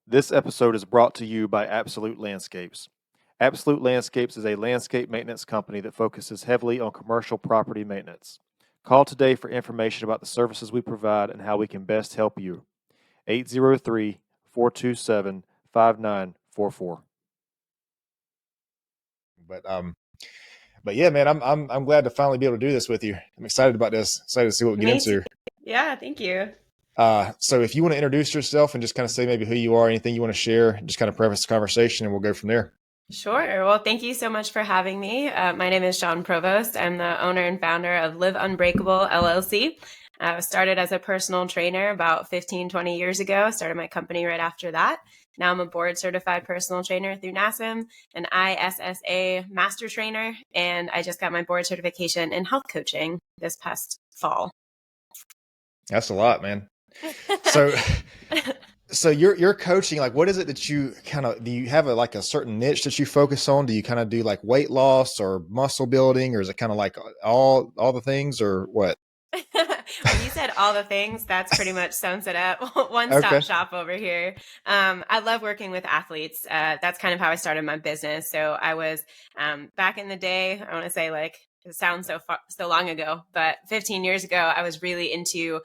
This episode is brought to you by Absolute Landscapes. Absolute Landscapes is a landscape maintenance company that focuses heavily on commercial property maintenance. Call today for information about the services we provide and how we can best help you. 803-427-5944. But yeah, man, I'm glad to finally be able to do this with you. I'm excited about this. Excited to see what we get into. Yeah, thank you. So if you want to introduce yourself and just kind of say maybe who you are, anything you want to share, just kind of preface the conversation and we'll go from there. Sure. Well, thank you so much for having me. My name is Shaun Provost. I'm the owner and founder of Live Unbreakable, LLC. I started as a personal trainer about 15, 20 years ago. Started my company right after that. Now I'm a board certified personal trainer through NASM, an ISSA master trainer, and I just got my board certification in health coaching this past fall. That's a lot, man. So you're coaching, like, what is it that you do you have a certain niche that you focus on? Do you kind of do like weight loss or muscle building, or is it kind of like all the things, or what? When you said all the things, that's pretty much sums it up. One-stop shop over here. I love working with athletes. That's kind of how I started my business. So I was back in the day, I want to say like, it sounds so long ago, but 15 years ago, I was really into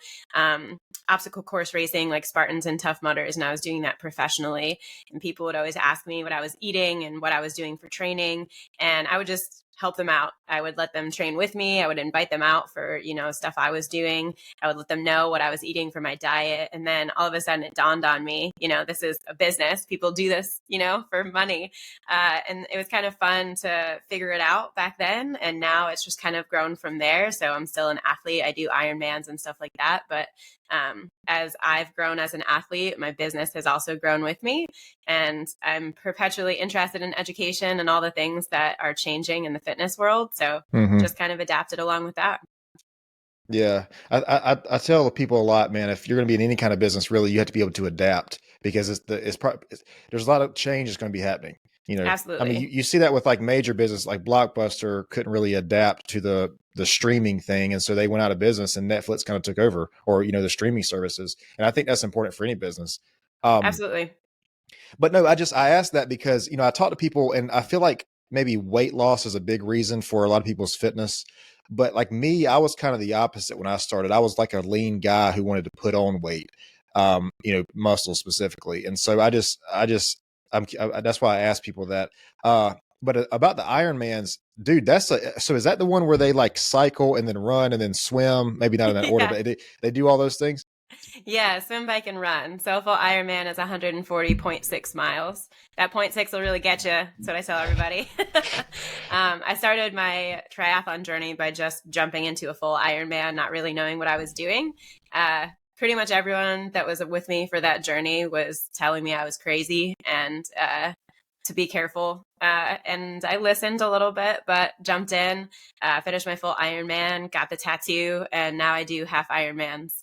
obstacle course racing, like Spartans and Tough Mudders, and I was doing that professionally. And people would always ask me what I was eating and what I was doing for training, and I would just help them out. I would let them train with me. I would invite them out for, stuff I was doing. I would let them know what I was eating for my diet. And then all of a sudden it dawned on me, this is a business. People do this, for money. And it was kind of fun to figure it out back then. And now it's just kind of grown from there. So I'm still an athlete. I do Ironmans and stuff like that. But as I've grown as an athlete, my business has also grown with me. And I'm perpetually interested in education and all the things that are changing in the fitness world. So just kind of adapted along with that. Yeah. I tell people a lot, man, if you're going to be in any kind of business, really, you have to be able to adapt, because there's a lot of change that's going to be happening. Absolutely. I mean, you see that with like major business, like Blockbuster couldn't really adapt to the streaming thing. And so they went out of business and Netflix kind of took over, or, the streaming services. And I think that's important for any business. Absolutely. But no, I asked that because, I talk to people and I feel like maybe weight loss is a big reason for a lot of people's fitness. But like me, I was kind of the opposite when I started. I was like a lean guy who wanted to put on weight, muscle specifically. And so that's why I ask people that. But about the Ironmans, dude, so is that the one where they like cycle and then run and then swim? Maybe not in that order, but they do all those things. Yeah, swim, bike, and run. So a full Ironman is 140.6 miles. That 0.6 will really get you. That's what I tell everybody. I started my triathlon journey by just jumping into a full Ironman, not really knowing what I was doing. Pretty much everyone that was with me for that journey was telling me I was crazy and to be careful. And I listened a little bit, but jumped in, finished my full Ironman, got the tattoo, and now I do half Ironmans.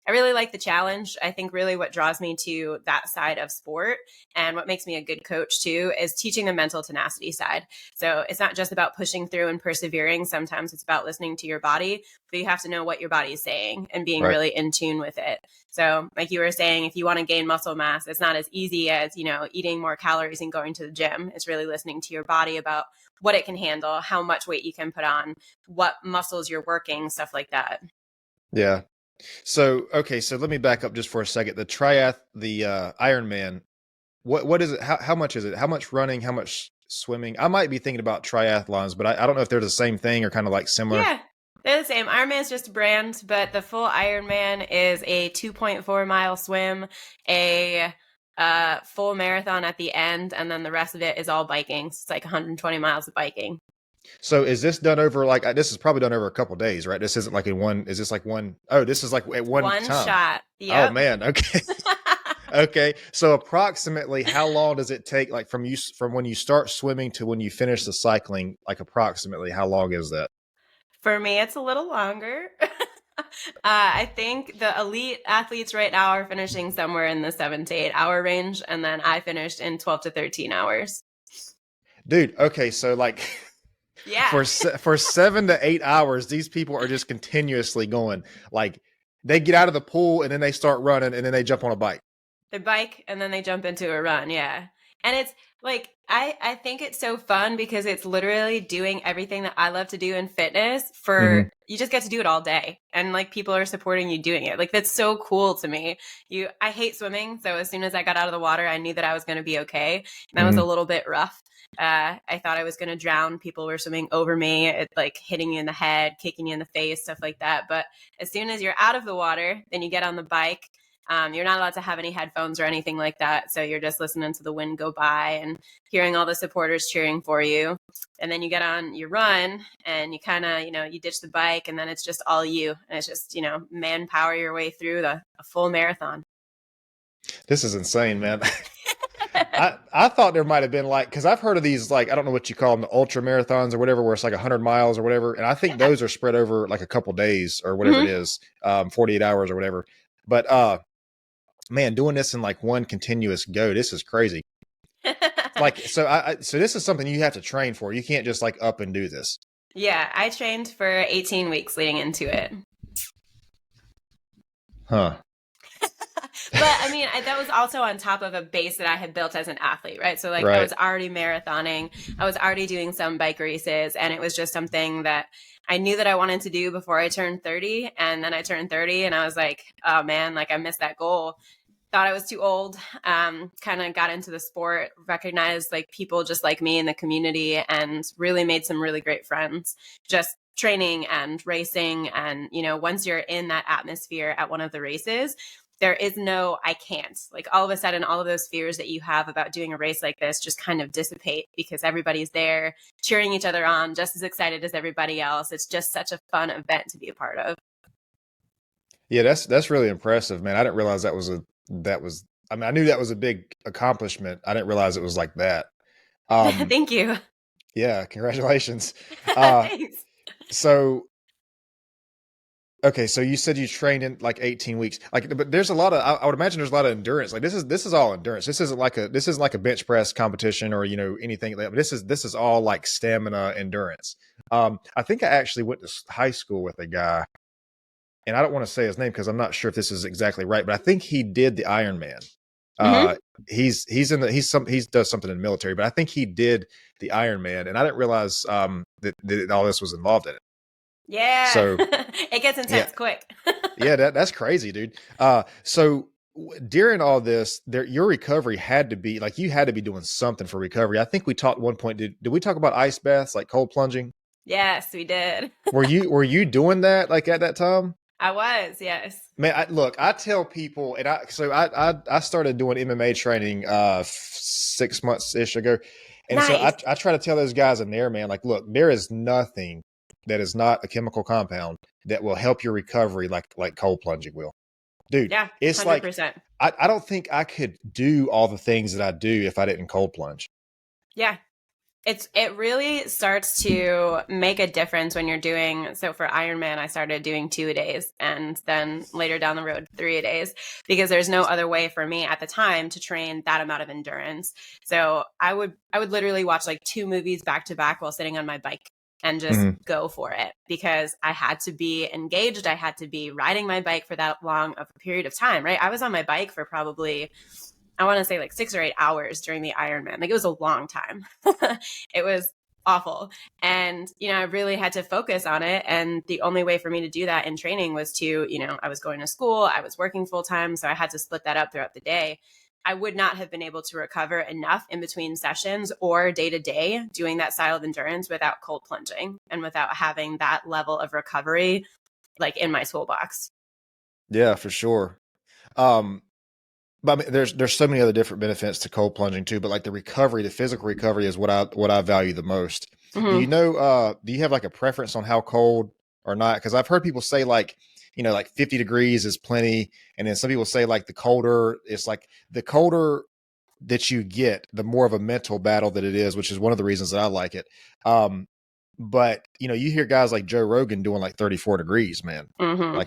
I really like the challenge. I think really what draws me to that side of sport and what makes me a good coach too is teaching the mental tenacity side. So it's not just about pushing through and persevering. Sometimes it's about listening to your body, but you have to know what your body is saying and being really in tune with it. So like you were saying, if you want to gain muscle mass, it's not as easy as, eating more calories and going to the gym. It's really listening to your body about what it can handle, how much weight you can put on, what muscles you're working, stuff like that. Yeah. So, okay. So let me back up just for a second. The Ironman, what is it? How much is it? How much running? How much swimming? I might be thinking about triathlons, but I don't know if they're the same thing or kind of like similar. Yeah, they're the same. Ironman is just a brand, but the full Ironman is a 2.4 mile swim, a full marathon at the end, and then the rest of it is all biking. So it's like 120 miles of biking. So is this done over this is probably done over a couple of days, right? This isn't like in one, is this like one? Oh, this is like at one time. Shot. Yep. Oh man. Okay. Okay. So approximately how long does it take, like from when you start swimming to when you finish the cycling, like approximately how long is that? For me, it's a little longer. I think the elite athletes right now are finishing somewhere in the 7 to 8 hour range. And then I finished in 12 to 13 hours. Dude. Okay. So like, yeah, for 7 to 8 hours, these people are just continuously going. Like they get out of the pool and then they start running and then they jump on a bike. their bike and then they jump into a run. Yeah. And it's like, I think it's so fun because it's literally doing everything that I love to do in fitness for, you just get to do it all day. And like people are supporting you doing it. Like that's so cool to me. I hate swimming. So as soon as I got out of the water, I knew that I was going to be okay. And that was a little bit rough. I thought I was going to drown. People were swimming over me, like hitting you in the head, kicking you in the face, stuff like that. But as soon as you're out of the water, then you get on the bike. You're not allowed to have any headphones or anything like that. So you're just listening to the wind go by and hearing all the supporters cheering for you. And then you get on your run and you kind of, you ditch the bike and then it's just all you. And it's just, manpower your way through a full marathon. This is insane, man. I thought there might have been because I've heard of these, I don't know what you call them, the ultra marathons or whatever, where it's like 100 miles or whatever. And I think those are spread over like a couple days or whatever it is, 48 hours or whatever. But, man, doing this in one continuous go, this is crazy. So this is something you have to train for. You can't just up and do this. Yeah, I trained for 18 weeks leading into it. Huh. But I mean, that was also on top of a base that I had built as an athlete, right? So I was already marathoning, I was already doing some bike races, and it was just something that I knew that I wanted to do before I turned 30. And then I turned 30 and I was like, oh man, I missed that goal. Thought I was too old, kind of got into the sport, recognized people just like me in the community, and really made some really great friends just training and racing. And, once you're in that atmosphere at one of the races, there is no, I can't. All of a sudden, all of those fears that you have about doing a race like this just kind of dissipate because everybody's there cheering each other on, just as excited as everybody else. It's just such a fun event to be a part of. Yeah, that's really impressive, man. I didn't realize that was I mean, I knew that was a big accomplishment. I didn't realize it was like that. Thank you. Yeah, congratulations. Thanks. So, okay, so you said you trained in 18 weeks. But there's a lot of, I would imagine there's a lot of endurance. This is all endurance. This isn't like a bench press competition or anything like that. But this is all stamina endurance. I think I actually went to high school with a guy, and I don't want to say his name because I'm not sure if this is exactly right, but I think he did the Ironman. He does something in the military, but I think he did the Ironman, and I didn't realize that all this was involved in it. Yeah. So it gets intense quick. Yeah, that's crazy, dude. So during all this, your recovery had to be you had to be doing something for recovery. I think we talked at one point. Did we talk about ice baths, cold plunging? Yes, we did. Were you doing that at that time? I was, yes. Man, I tell people, and I started doing MMA training 6 months ish ago, and nice. So I try to tell those guys in there, man, look, there is nothing that is not a chemical compound that will help your recovery like cold plunging will, dude. Yeah, it's 100%. I don't think I could do all the things that I do if I didn't cold plunge. Yeah. It really starts to make a difference when you're doing, so for Ironman, I started doing 2-a-days and then later down the road, 3-a-days, because there's no other way for me at the time to train that amount of endurance. So I would literally watch 2 movies back to back while sitting on my bike and just go for it because I had to be engaged. I had to be riding my bike for that long of a period of time, right? I was on my bike for probably, I want to say 6 or 8 hours during the Ironman. It was a long time. It was awful. And, I really had to focus on it. And the only way for me to do that in training was to, I was going to school, I was working full time. So I had to split that up throughout the day. I would not have been able to recover enough in between sessions or day to day doing that style of endurance without cold plunging and without having that level of recovery, in my toolbox. Yeah, for sure. But I mean, there's so many other different benefits to cold plunging too. But the recovery, the physical recovery, is what I value the most. Do you have a preference on how cold or not? Because I've heard people say 50 degrees is plenty, and then some people say the colder it's the colder that you get, the more of a mental battle that it is, which is one of the reasons that I like it. But you hear guys like Joe Rogan doing 34 degrees, man.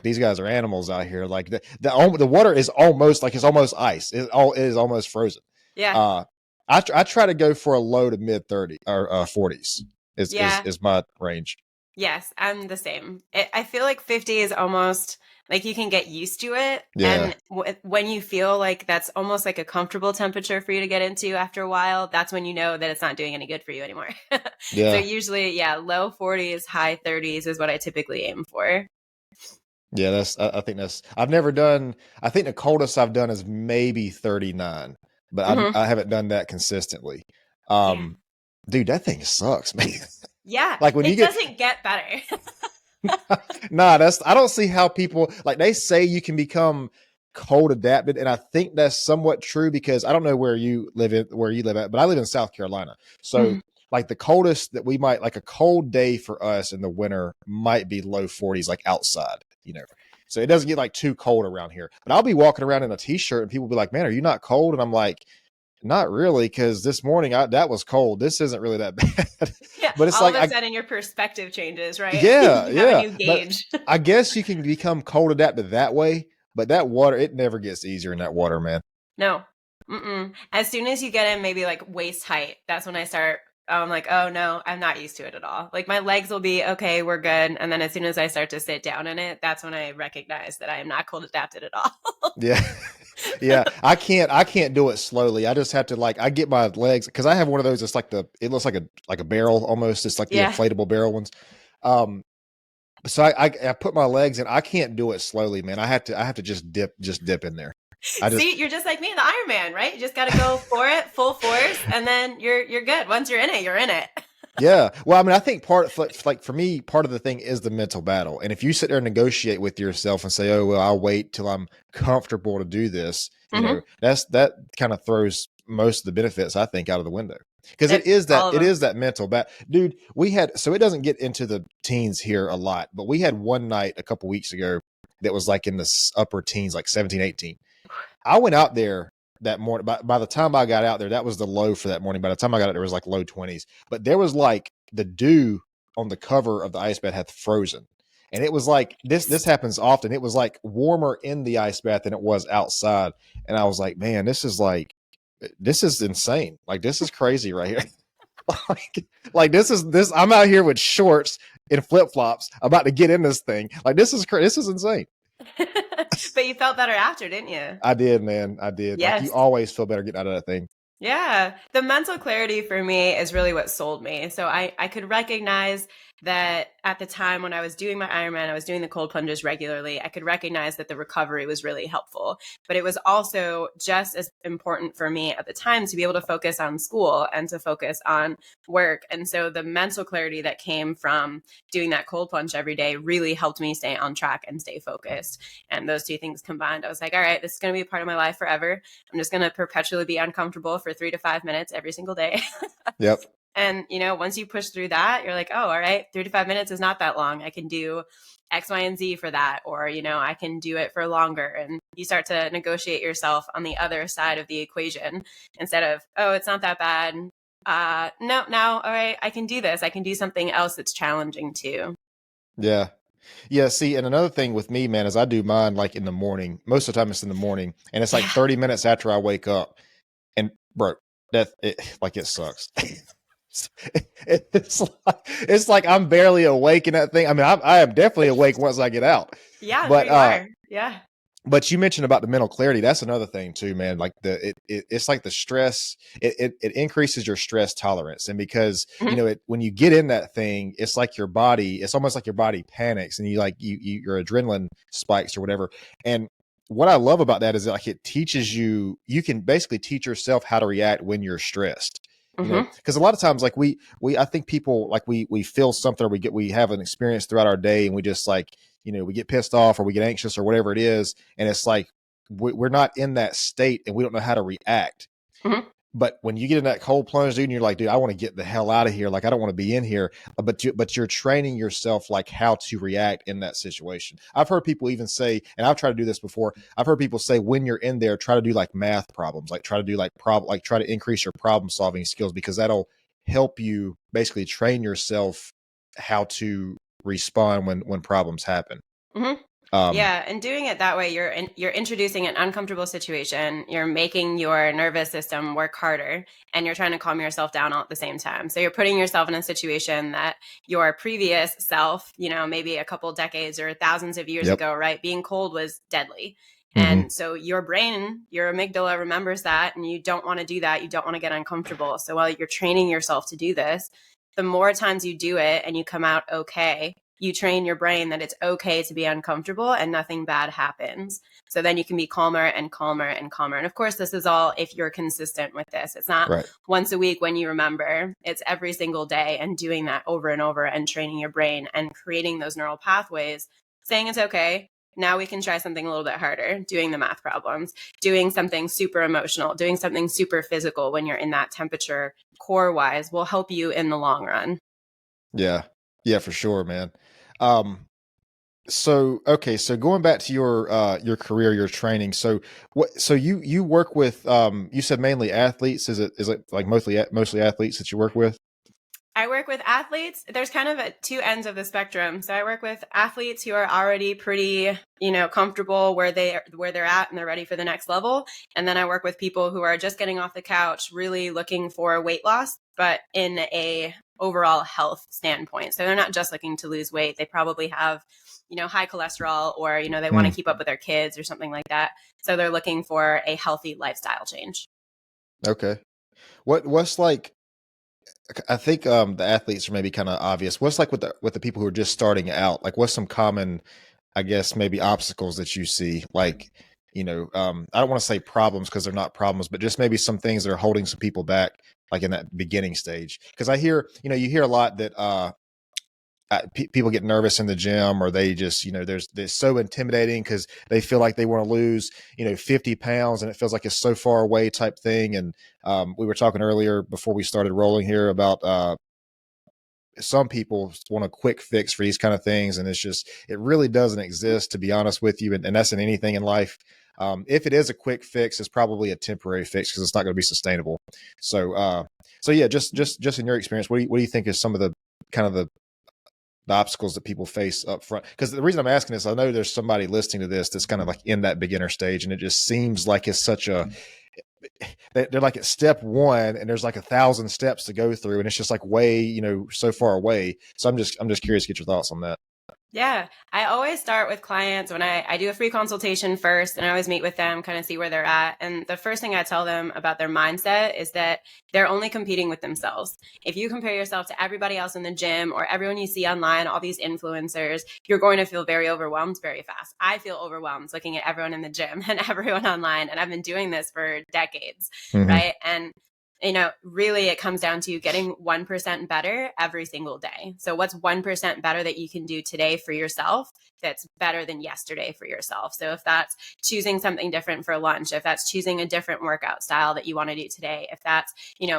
These guys are animals out here. The water is almost it's almost ice. It is almost frozen. Yeah. I try to go for a low to mid 30 or 40s is my range. Yes, I'm the same. I feel 50 is almost Like you can get used to it. Yeah. And when you feel like that's almost like a comfortable temperature for you to get into after a while, that's when you know that it's not doing any good for you anymore. So Yeah. usually, yeah, low 40s, high 30s is what I typically aim for. Yeah, I think I've never done, I think the coldest I've done is maybe 39, but Mm-hmm. I haven't done that consistently. Yeah. Dude, that thing sucks, man. Yeah. Like when you It get, doesn't get better. nah, I don't see how people, like they say you can become cold adapted. And I think that's somewhat true because I don't know where you live at, but I live in South Carolina. So Mhm. like the coldest that we might, like a cold day for us in the winter might be low 40s, like outside, you know. So it doesn't get like too cold around here. But I'll be walking around in a t-shirt and people will be like, man, are you not cold? And I'm like, not really, because this morning that was cold. This isn't really that bad. Yeah. But it's All like of a sudden your perspective changes, right? yeah, You have a yeah. new But gauge. I guess you can become cold adapted that way. But that water, it never gets easier in that water, man. No. Mm-mm. As soon as you get in maybe like waist height, that's when I start. I'm like, oh no, I'm not used to it at all. Like my legs will be okay, we're good. And then as soon as I start to sit down in it, that's when I recognize that I am not cold adapted at all. Yeah. Yeah. I can't do it slowly. I just have to like I get my legs because I have one of those. It's like it looks like a barrel almost. It's like the Yeah. inflatable barrel ones. Um, so I put my legs in. I can't do it slowly, man. I have to just dip in there. I just See, you're just like me, the Iron Man, right? You just got to go for it, full force, and then you're good. Once you're in it, you're in it. yeah. Well, I mean, I think like for me, part of the thing is the mental battle. And if you sit there and negotiate with yourself and say, "Oh, well, I'll wait till I'm comfortable to do this," you Mm-hmm. know, that kind of throws most of the benefits I think out of the window. Because All of it them. is that mental dude. So it doesn't get into the teens here a lot, but we had one night a couple weeks ago that was like in the upper teens, like 17, 18. I went out there that morning. By the time I got out there, that was the low for that morning. By the time I got out there, it was like low 20s. But there was like the dew on the cover of the ice bath had frozen. And it was like this happens often. It was like warmer in the ice bath than it was outside. And I was like, man, this is insane. Like this is crazy right here. like this I'm out here with shorts and flip-flops about to get in this thing. Like this is insane. But you felt better after, didn't you? I did, man. I did. Like you Yes. always feel better getting out of that thing. Yeah. The mental clarity for me is really what sold me. So I could recognize that at the time when I was doing my Ironman, I was doing the cold plunges regularly. I could recognize that the recovery was really helpful. But it was also just as important for me at the time to be able to focus on school and to focus on work. And so the mental clarity that came from doing that cold plunge every day really helped me stay on track and stay focused. And those two things combined, I was like, all right, this is going to be a part of my life forever. I'm just going to perpetually be uncomfortable for 3 to 5 minutes every single day. Yep. And, once you push through that, you're like, oh, all right, 3 to 5 minutes is not that long. I can do X, Y, and Z for that. Or, I can do it for longer. And you start to negotiate yourself on the other side of the equation instead of, oh, it's not that bad. No, now, all right, I can do this. I can do something else that's challenging too. Yeah. Yeah. See, and another thing with me, man, is I do mine like in the morning. Most of the time it's in the morning. And it's like Yeah. 30 minutes after I wake up. And bro, it sucks. It's like I'm barely awake in that thing. I mean, I am definitely awake once I get out. Yeah, there But you are. Yeah. but you mentioned about the mental clarity. That's another thing too, man. Like it's like the stress. It increases your stress tolerance, and because Mm-hmm. when you get in that thing, it's like your body. It's almost like your body panics, and your adrenaline spikes or whatever. And what I love about that is that, like it teaches you. You can basically teach yourself how to react when you're stressed. Mm-hmm. Because a lot of times, like I think people like we feel something or we have an experience throughout our day, and we just like we get pissed off or we get anxious or whatever it is. And it's like, we're not in that state and we don't know how to react. Mm-hmm. But when you get in that cold plunge, dude, and you're like, dude, I want to get the hell out of here. Like, I don't want to be in here. But you're training yourself like how to react in that situation. I've heard people even say, and I've tried to do this before. I've heard people say when you're in there, try to do like math problems, like try to do like try to increase your problem solving skills because that'll help you basically train yourself how to respond when problems happen. Mm-hmm. Yeah, and doing it that way, you're introducing an uncomfortable situation. You're making your nervous system work harder, and you're trying to calm yourself down all at the same time. So you're putting yourself in a situation that your previous self, maybe a couple decades or thousands of years ago, right, being cold was deadly. And so your brain, your amygdala remembers that, and you don't want to do that. You don't want to get uncomfortable. So while you're training yourself to do this, the more times you do it and you come out okay, you train your brain that it's okay to be uncomfortable and nothing bad happens. So then you can be calmer and calmer and calmer. And of course, this is all if you're consistent with this. It's not once a week when you remember, it's every single day and doing that over and over and training your brain and creating those neural pathways, saying it's okay. Now we can try something a little bit harder, doing the math problems, doing something super emotional, doing something super physical when you're in that temperature core wise will help you in the long run. Yeah. Yeah, for sure, man. So going back to your career, your training. So you work with you said mainly athletes. Is it like mostly athletes that you work with? I work with athletes. There's kind of two ends of the spectrum. So I work with athletes who are already pretty, comfortable where they're at and they're ready for the next level. And then I work with people who are just getting off the couch, really looking for weight loss, but in a overall health standpoint. So they're not just looking to lose weight. They probably have, high cholesterol or, they want to keep up with their kids or something like that. So they're looking for a healthy lifestyle change. Okay. What's like, I think the athletes are maybe kind of obvious. What's like with the people who are just starting out? Like, what's some common, I guess, maybe obstacles that you see? Like, I don't want to say problems because they're not problems, but just maybe some things that are holding some people back, like in that beginning stage. Because I hear, you hear a lot that people get nervous in the gym, or they just, they're so intimidating because they feel like they want to lose, 50 pounds and it feels like it's so far away type thing. And we were talking earlier before we started rolling here about some people want a quick fix for these kind of things. And it really doesn't exist, to be honest with you. And that's in anything in life. If it is a quick fix, it's probably a temporary fix because it's not going to be sustainable. So yeah, just in your experience, what do you think is some of the kind of the obstacles that people face up front? Because the reason I'm asking this, I know there's somebody listening to this that's kind of like in that beginner stage, and it just seems like it's such they're like at step one and there's like 1,000 steps to go through, and it's just like way, so far away. So I'm just curious to get your thoughts on that. Yeah, I always start with clients when I do a free consultation first, and I always meet with them, kind of see where they're at. And the first thing I tell them about their mindset is that they're only competing with themselves. If you compare yourself to everybody else in the gym or everyone you see online, all these influencers, you're going to feel very overwhelmed very fast. I feel overwhelmed looking at everyone in the gym and everyone online, and I've been doing this for decades, right? And really it comes down to getting 1% better every single day. So what's 1% better that you can do today for yourself that's better than yesterday for yourself? So if that's choosing something different for lunch, if that's choosing a different workout style that you want to do today, if that's,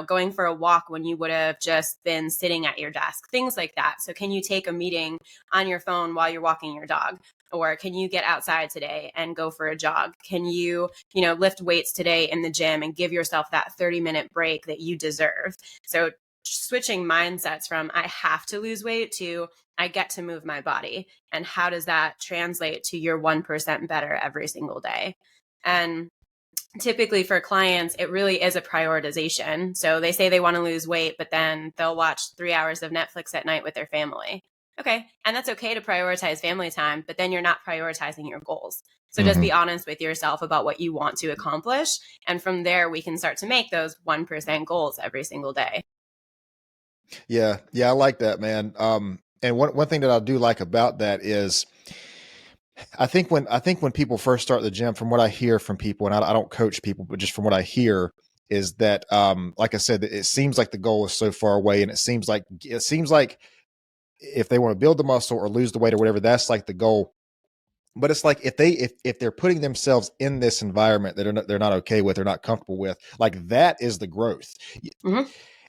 going for a walk when you would have just been sitting at your desk, things like that. So can you take a meeting on your phone while you're walking your dog? Or can you get outside today and go for a jog? Can you, lift weights today in the gym and give yourself that 30-minute break that you deserve? So switching mindsets from I have to lose weight to I get to move my body. And how does that translate to your 1% better every single day? And typically for clients, it really is a prioritization. So they say they want to lose weight, but then they'll watch 3 hours of Netflix at night with their family. Okay. And that's okay to prioritize family time, but then you're not prioritizing your goals. So just be honest with yourself about what you want to accomplish. And from there, we can start to make those 1% goals every single day. Yeah. Yeah. I like that, man. And one thing that I do like about that is I think when people first start the gym, from what I hear from people, and I don't coach people, but just from what I hear, is that like I said, it seems like the goal is so far away, and it seems like if they want to build the muscle or lose the weight or whatever, that's like the goal. But it's like if they're putting themselves in this environment that they're not okay with, they're not comfortable with, like that is the growth.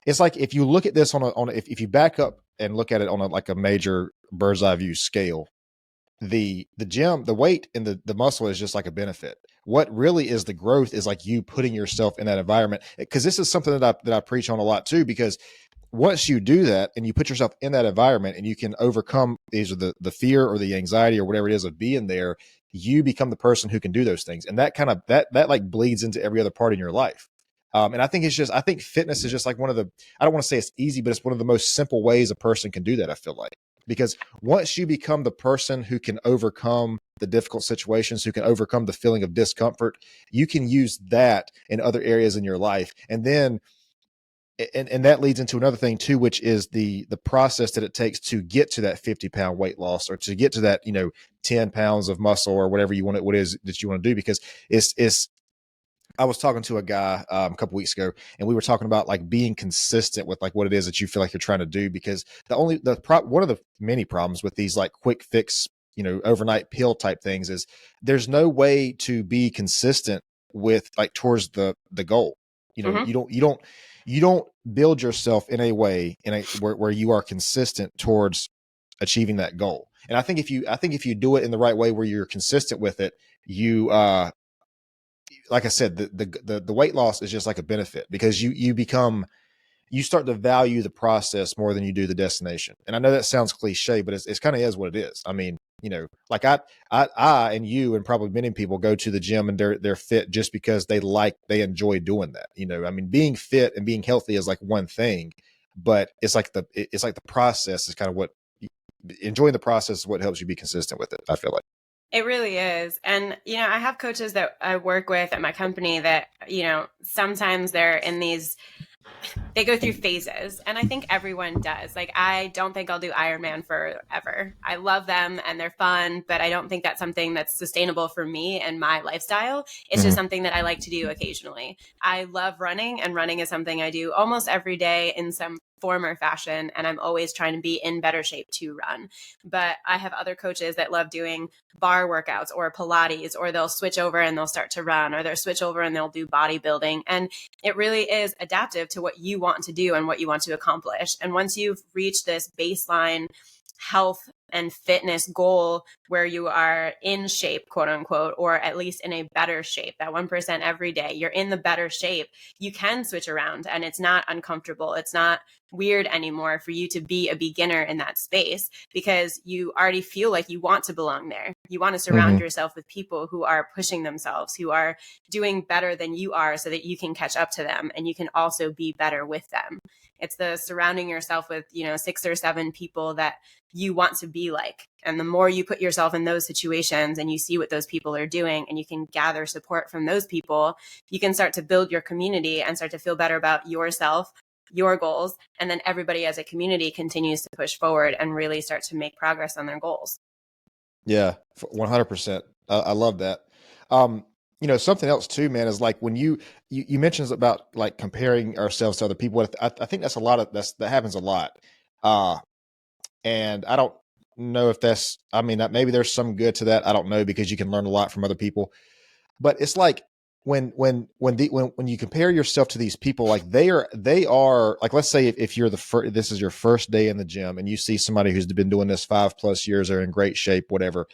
It's like if you look at this if you back up and look at it on like a major bird's eye view scale, the gym, the weight and the muscle is just like a benefit. What really is the growth is like you putting yourself in that environment. Because this is something that I preach on a lot too, because once you do that and you put yourself in that environment and you can overcome either the fear or the anxiety or whatever it is of being there, you become the person who can do those things. And that kind of, that like bleeds into every other part in your life. And I think I think fitness is just like one of the, I don't want to say it's easy, but it's one of the most simple ways a person can do that. I feel like, because once you become the person who can overcome the difficult situations, who can overcome the feeling of discomfort, you can use that in other areas in your life. And then, and that leads into another thing too, which is the process that it takes to get to that 50-pound weight loss, or to get to that, 10 pounds of muscle, or whatever you want it, what it is that you want to do. Because it's I was talking to a guy a couple weeks ago, and we were talking about like being consistent with like what it is that you feel like you're trying to do. Because one of the many problems with these like quick fix, overnight pill type things is there's no way to be consistent with like towards the goal. You don't build yourself in a way where you are consistent towards achieving that goal. And I think if you do it in the right way, where you're consistent with it, you like I said, the weight loss is just like a benefit, because you start to value the process more than you do the destination. And I know that sounds cliche, but it's kind of is what it is. I mean, like I and you and probably many people go to the gym and they're fit just because they enjoy doing that. I mean, being fit and being healthy is like one thing, but it's like the process is kind of what, enjoying the process is what helps you be consistent with it, I feel like. It really is. And, I have coaches that I work with at my company that, sometimes they're in they go through phases, and I think everyone does. Like, I don't think I'll do Ironman forever. I love them and they're fun, but I don't think that's something that's sustainable for me and my lifestyle. It's just something that I like to do occasionally. I love running, and running is something I do almost every day in some form or fashion, and I'm always trying to be in better shape to run. But I have other coaches that love doing bar workouts or Pilates, or they'll switch over and they'll start to run, or they'll switch over and they'll do bodybuilding. And it really is adaptive to what you want to do and what you want to accomplish. And once you've reached this baseline health and fitness goal where you are in shape, quote unquote, or at least in a better shape, that 1% every day, you're in the better shape, you can switch around and it's not uncomfortable. It's not weird anymore for you to be a beginner in that space, because you already feel like you want to belong there. You want to surround yourself with people who are pushing themselves, who are doing better than you are, so that you can catch up to them and you can also be better with them. It's the surrounding yourself with, 6 or 7 people that you want to be like. And the more you put yourself in those situations and you see what those people are doing and you can gather support from those people, you can start to build your community and start to feel better about yourself, your goals. And then everybody as a community continues to push forward and really start to make progress on their goals. Yeah, 100%. I love that. Something else too, man, is like when you mentioned about like comparing ourselves to other people. I think that's that happens a lot. And I don't know if I mean, that maybe there's some good to that. I don't know, because you can learn a lot from other people. But it's like when you compare yourself to these people, like they are like, let's say if you're this is your first day in the gym and you see somebody who's been doing this 5+ years, are in great shape, whatever.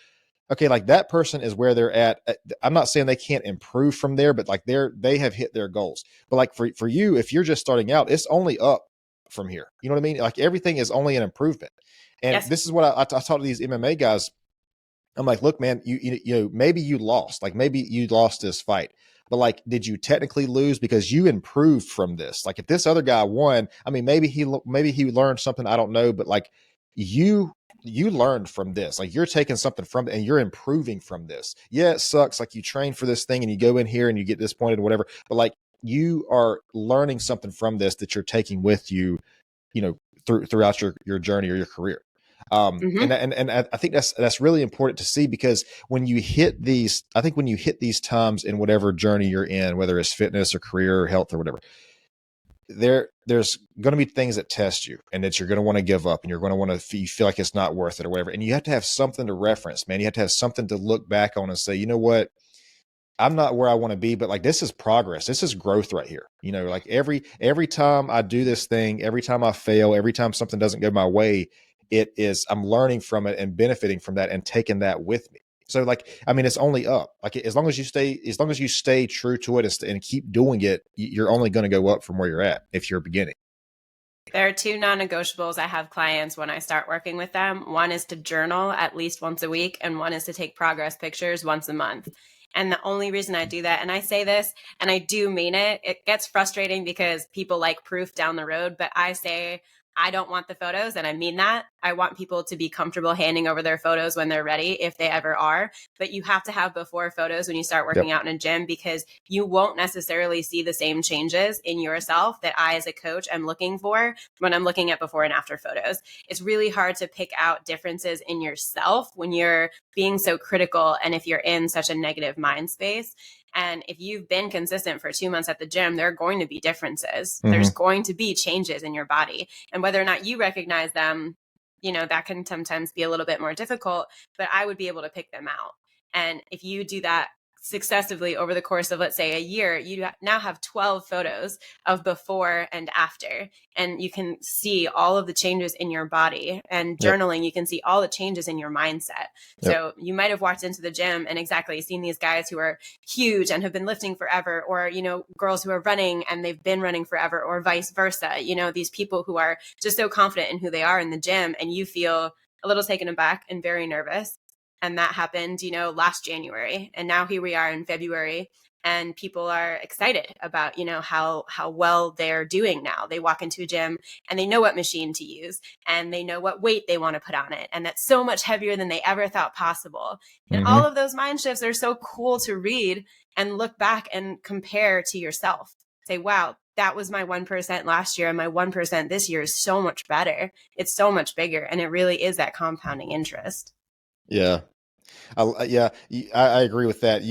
Okay, like that person is where they're at. I'm not saying they can't improve from there, but like they have hit their goals. But like for you, if you're just starting out, it's only up from here. You know what I mean? Like everything is only an improvement. And Yes. this is what I talk to these MMA guys. I'm like, look, man, maybe you lost, like maybe you lost this fight, but like, did you technically lose because you improved from this? Like if this other guy won, I mean, maybe he learned something. I don't know, but like you learned from this, like you're taking something from it and you're improving from this. Yeah, it sucks. Like you train for this thing and you go in here and you get disappointed or whatever, but like you are learning something from this that you're taking with you, throughout your journey or your career. And I think that's really important to see, because when you hit these times in whatever journey you're in, whether it's fitness or career or health or whatever, there's going to be things that test you and that you're going to want to give up and you're going to want to you feel like it's not worth it or whatever. And you have to have something to reference, man. You have to have something to look back on and say, you know what? I'm not where I want to be, but like, this is progress. This is growth right here. Like every time I do this thing, every time I fail, every time something doesn't go my way, I'm learning from it and benefiting from that and taking that with me. So like, I mean, it's only up. Like as long as you stay true to it and keep doing it, you're only going to go up from where you're at if you're beginning. There are two non-negotiables I have clients when I start working with them. One is to journal at least once a week, and one is to take progress pictures once a month. And the only reason I do that, and I say this, and I do mean it, it gets frustrating because people like proof down the road, but I say, I don't want the photos, and I mean that. I want people to be comfortable handing over their photos when they're ready, if they ever are. But you have to have before photos when you start working out in a gym, because you won't necessarily see the same changes in yourself that I, as a coach, am looking for when I'm looking at before and after photos. It's really hard to pick out differences in yourself when you're being so critical and if you're in such a negative mind space. And if you've been consistent for 2 months at the gym, there are going to be differences. Mm-hmm. There's going to be changes in your body. And whether or not you recognize them, that can sometimes be a little bit more difficult, but I would be able to pick them out. And if you do that successively over the course of, let's say, a year, you now have 12 photos of before and after, and you can see all of the changes in your body. And journaling, you can see all the changes in your mindset. So you might have walked into the gym and exactly seen these guys who are huge and have been lifting forever, or, girls who are running and they've been running forever, or vice versa. These people who are just so confident in who they are in the gym, and you feel a little taken aback and very nervous. And that happened, last January. And now here we are in February, and people are excited about, how well they're doing now. They walk into a gym and they know what machine to use, and they know what weight they want to put on it. And that's so much heavier than they ever thought possible. And all of those mind shifts are so cool to read and look back and compare to yourself. Say, wow, that was my 1% last year, and my 1% this year is so much better. It's so much bigger. And it really is that compounding interest. Yeah. I agree with that.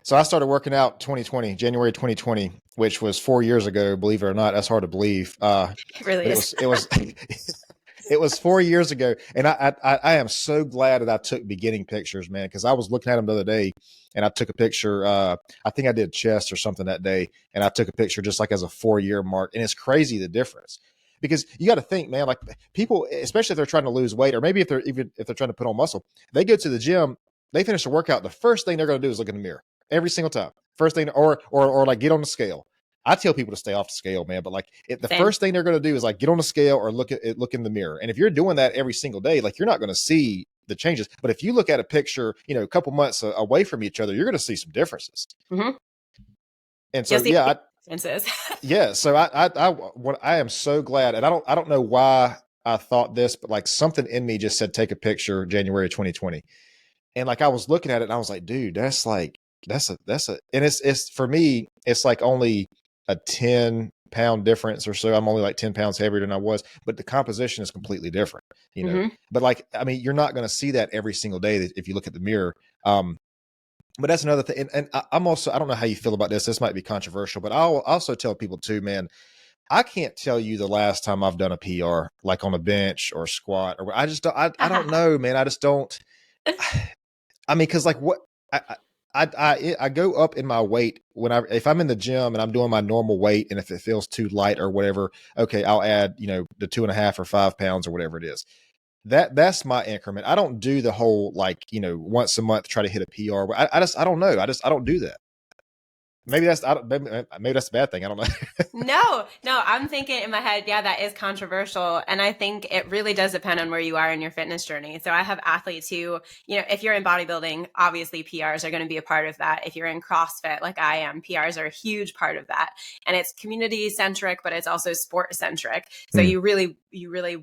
So I started working out January 2020, which was 4 years ago, believe it or not. That's hard to believe. It really is. It was it was 4 years ago. And I am so glad that I took beginning pictures, man, because I was looking at them the other day, and I took a picture. I think I did chest or something that day, and I took a picture just like as a 4-year mark. And it's crazy the difference. Because you got to think, man, like people, especially if they're trying to lose weight, or maybe if they're trying to put on muscle, they go to the gym, they finish the workout. The first thing they're going to do is look in the mirror every single time. First thing, or like get on the scale. I tell people to stay off the scale, man, but like the first thing they're going to do is like get on the scale or look in the mirror. And if you're doing that every single day, like you're not going to see the changes. But if you look at a picture, a couple months away from each other, you're going to see some differences. Mm-hmm. And so, so I am so glad, and I don't know why I thought this, but like something in me just said, take a picture January 2020. And like, I was looking at it and I was like, dude, that's a, and it's for me, it's like only a 10-pound difference or so. I'm only like 10 pounds heavier than I was, but the composition is completely different, but like, I mean, you're not going to see that every single day if you look at the mirror. But that's another thing. And I'm also, I don't know how you feel about this. This might be controversial, but I'll also tell people too, man, I can't tell you the last time I've done a PR, like on a bench or squat, or I just don't, I don't know, man. I just don't, I mean, cause like what I go up in my weight if I'm in the gym and I'm doing my normal weight, and if it feels too light or whatever, okay, I'll add, the 2.5 or 5 pounds or whatever it is. That's my increment. I don't do the whole, like, once a month, try to hit a PR. I don't know. I don't do that. Maybe that's a bad thing. I don't know. No, I'm thinking in my head, yeah, that is controversial. And I think it really does depend on where you are in your fitness journey. So I have athletes who, if you're in bodybuilding, obviously PRs are going to be a part of that. If you're in CrossFit, like I am, PRs are a huge part of that. And it's community centric, but it's also sport centric. So you really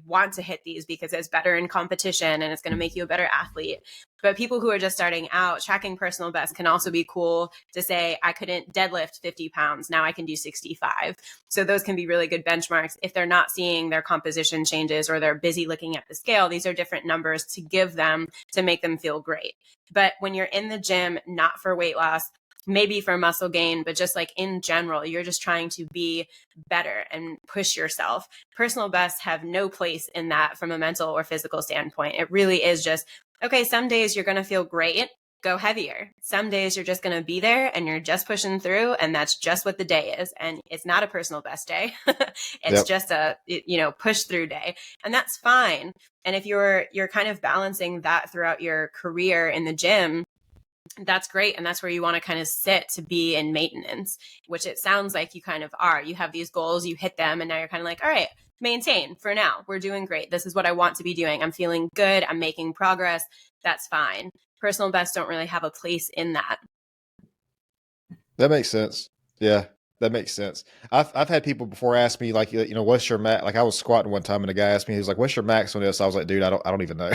want to hit these because it's better in competition and it's going to make you a better athlete. But people who are just starting out, tracking personal best can also be cool to say, I couldn't deadlift 50 pounds. Now I can do 65. So those can be really good benchmarks. If they're not seeing their composition changes or they're busy looking at the scale, these are different numbers to give them to make them feel great. But when you're in the gym, not for weight loss, maybe for muscle gain, but just like in general, you're just trying to be better and push yourself. Personal bests have no place in that from a mental or physical standpoint. It really is just, okay, some days you're going to feel great, go heavier. Some days you're just going to be there and you're just pushing through, and that's just what the day is. And it's not a personal best day. It's just a, push through day, and that's fine. And if you're kind of balancing that throughout your career in the gym, that's great. And that's where you want to kind of sit to be in maintenance, which it sounds like you kind of are. You have these goals, you hit them, and now you're kind of like, all right, maintain for now. We're doing great. This is what I want to be doing. I'm feeling good. I'm making progress. That's fine. Personal bests don't really have a place in that. That makes sense. Yeah, that makes sense. I've had people before ask me like, what's your max? Like I was squatting one time and a guy asked me, he was like, what's your max on this? I was like, dude, I don't even know.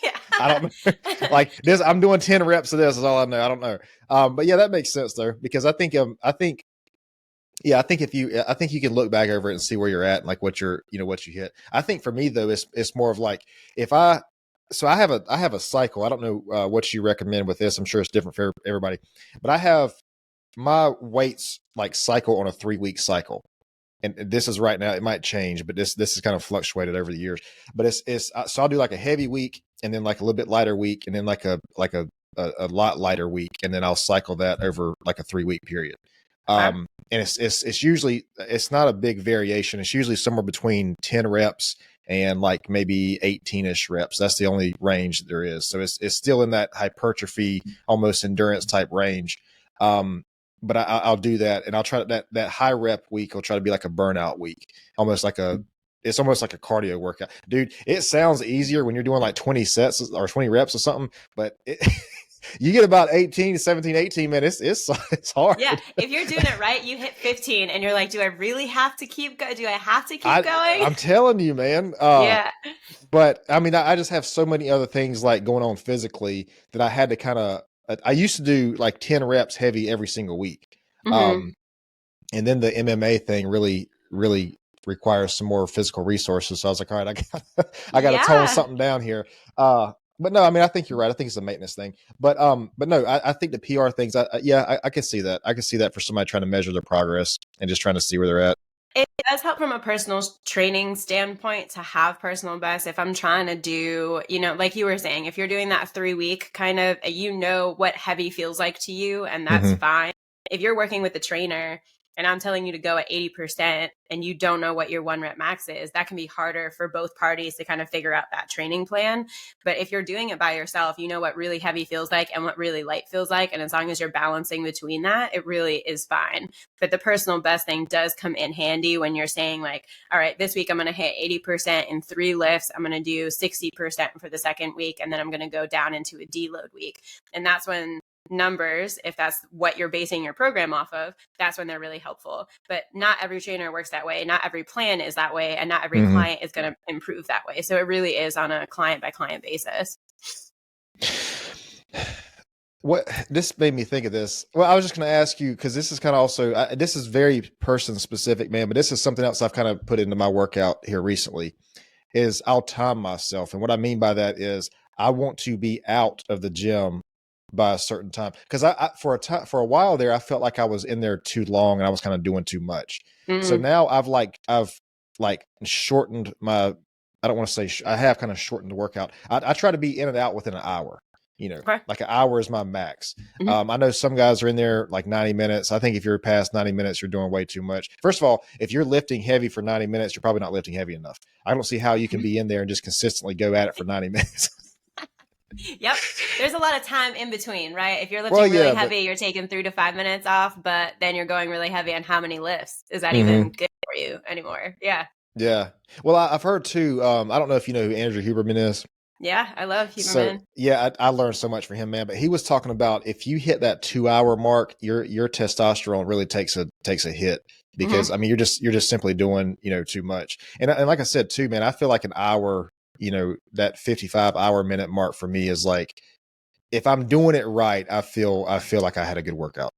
Yeah. I don't know. Like this, I'm doing 10 reps of this is all I know. I don't know. But yeah, that makes sense though, because I think if you can look back over it and see where you're at and like what you hit. I think for me though, it's more of like, so I have a cycle. I don't know what you recommend with this. I'm sure it's different for everybody, but I have my weights like cycle on a 3-week cycle. And this is right now, it might change, but this is kind of fluctuated over the years, but it's so I'll do like a heavy week and then like a little bit lighter week and then like a lot lighter week. And then I'll cycle that over like a 3-week period. And it's usually, it's not a big variation. It's usually somewhere between 10 reps and like maybe 18-ish reps. That's the only range that there is. So it's still in that hypertrophy, almost endurance type range. But I'll do that, and I'll try that high rep week. I'll try to be like a burnout week, it's almost like a cardio workout, dude. It sounds easier when you're doing like 20 sets or 20 reps or something, but you get about 18, 17, 18 minutes. It's hard. Yeah. If you're doing it right, you hit 15 and you're like, do I really have to keep going? Do I have to keep going? I'm telling you, man. Yeah. But I mean, I just have so many other things like going on physically that I had to kind of, I used to do like 10 reps heavy every single week. Mm-hmm. And then the MMA thing really, really requires some more physical resources. So I was like, all right, I got to tone something down here. But no, I mean, I think you're right. I think it's a maintenance thing, but no, I think the PR things, I can see that. I can see that for somebody trying to measure their progress and just trying to see where they're at. It does help from a personal training standpoint to have personal best. If I'm trying to do, like you were saying, if you're doing that 3-week kind of, what heavy feels like to you, and that's fine. If you're working with a trainer and I'm telling you to go at 80% and you don't know what your 1 rep max is, that can be harder for both parties to kind of figure out that training plan. But if you're doing it by yourself, you know what really heavy feels like and what really light feels like. And as long as you're balancing between that, it really is fine. But the personal best thing does come in handy when you're saying like, all right, this week I'm going to hit 80% in 3 lifts. I'm going to do 60% for the second week. And then I'm going to go down into a deload week. And that's when numbers, if that's what you're basing your program off of, that's when they're really helpful. But not every trainer works that way. Not every plan is that way. And not every client is going to improve that way. So it really is on a client by client basis. What this made me think of this. Well, I was just going to ask you, because this is kind of also, this is very person specific, man, but this is something else I've kind of put into my workout here recently, is I'll time myself. And what I mean by that is I want to be out of the gym by a certain time. Because for a while there, I felt like I was in there too long and I was kind of doing too much. So now I've shortened my, I don't want to say, I have kind of shortened the workout. I try to be in and out within an hour. Like an hour is my max. I know some guys are in there like 90 minutes. I think if you're past 90 minutes, you're doing way too much. First of all, if you're lifting heavy for 90 minutes, you're probably not lifting heavy enough. I don't see how you can be in there and just consistently go at it for 90 minutes. Yep. There's a lot of time in between, right? If you're lifting really heavy, you're taking 3 to 5 minutes off, but then you're going really heavy on how many lifts? Is that even good for you anymore? Yeah. Yeah. Well, I've heard too, I don't know if you know who Andrew Huberman is. Yeah, I love Huberman. So, yeah, I learned so much from him, man. But he was talking about if you hit that 2-hour mark, your testosterone really takes a hit because I mean you're just simply doing too much. And like I said too, man, I feel like an hour, that 55-hour minute mark for me is like, if I'm doing it right, I feel like I had a good workout.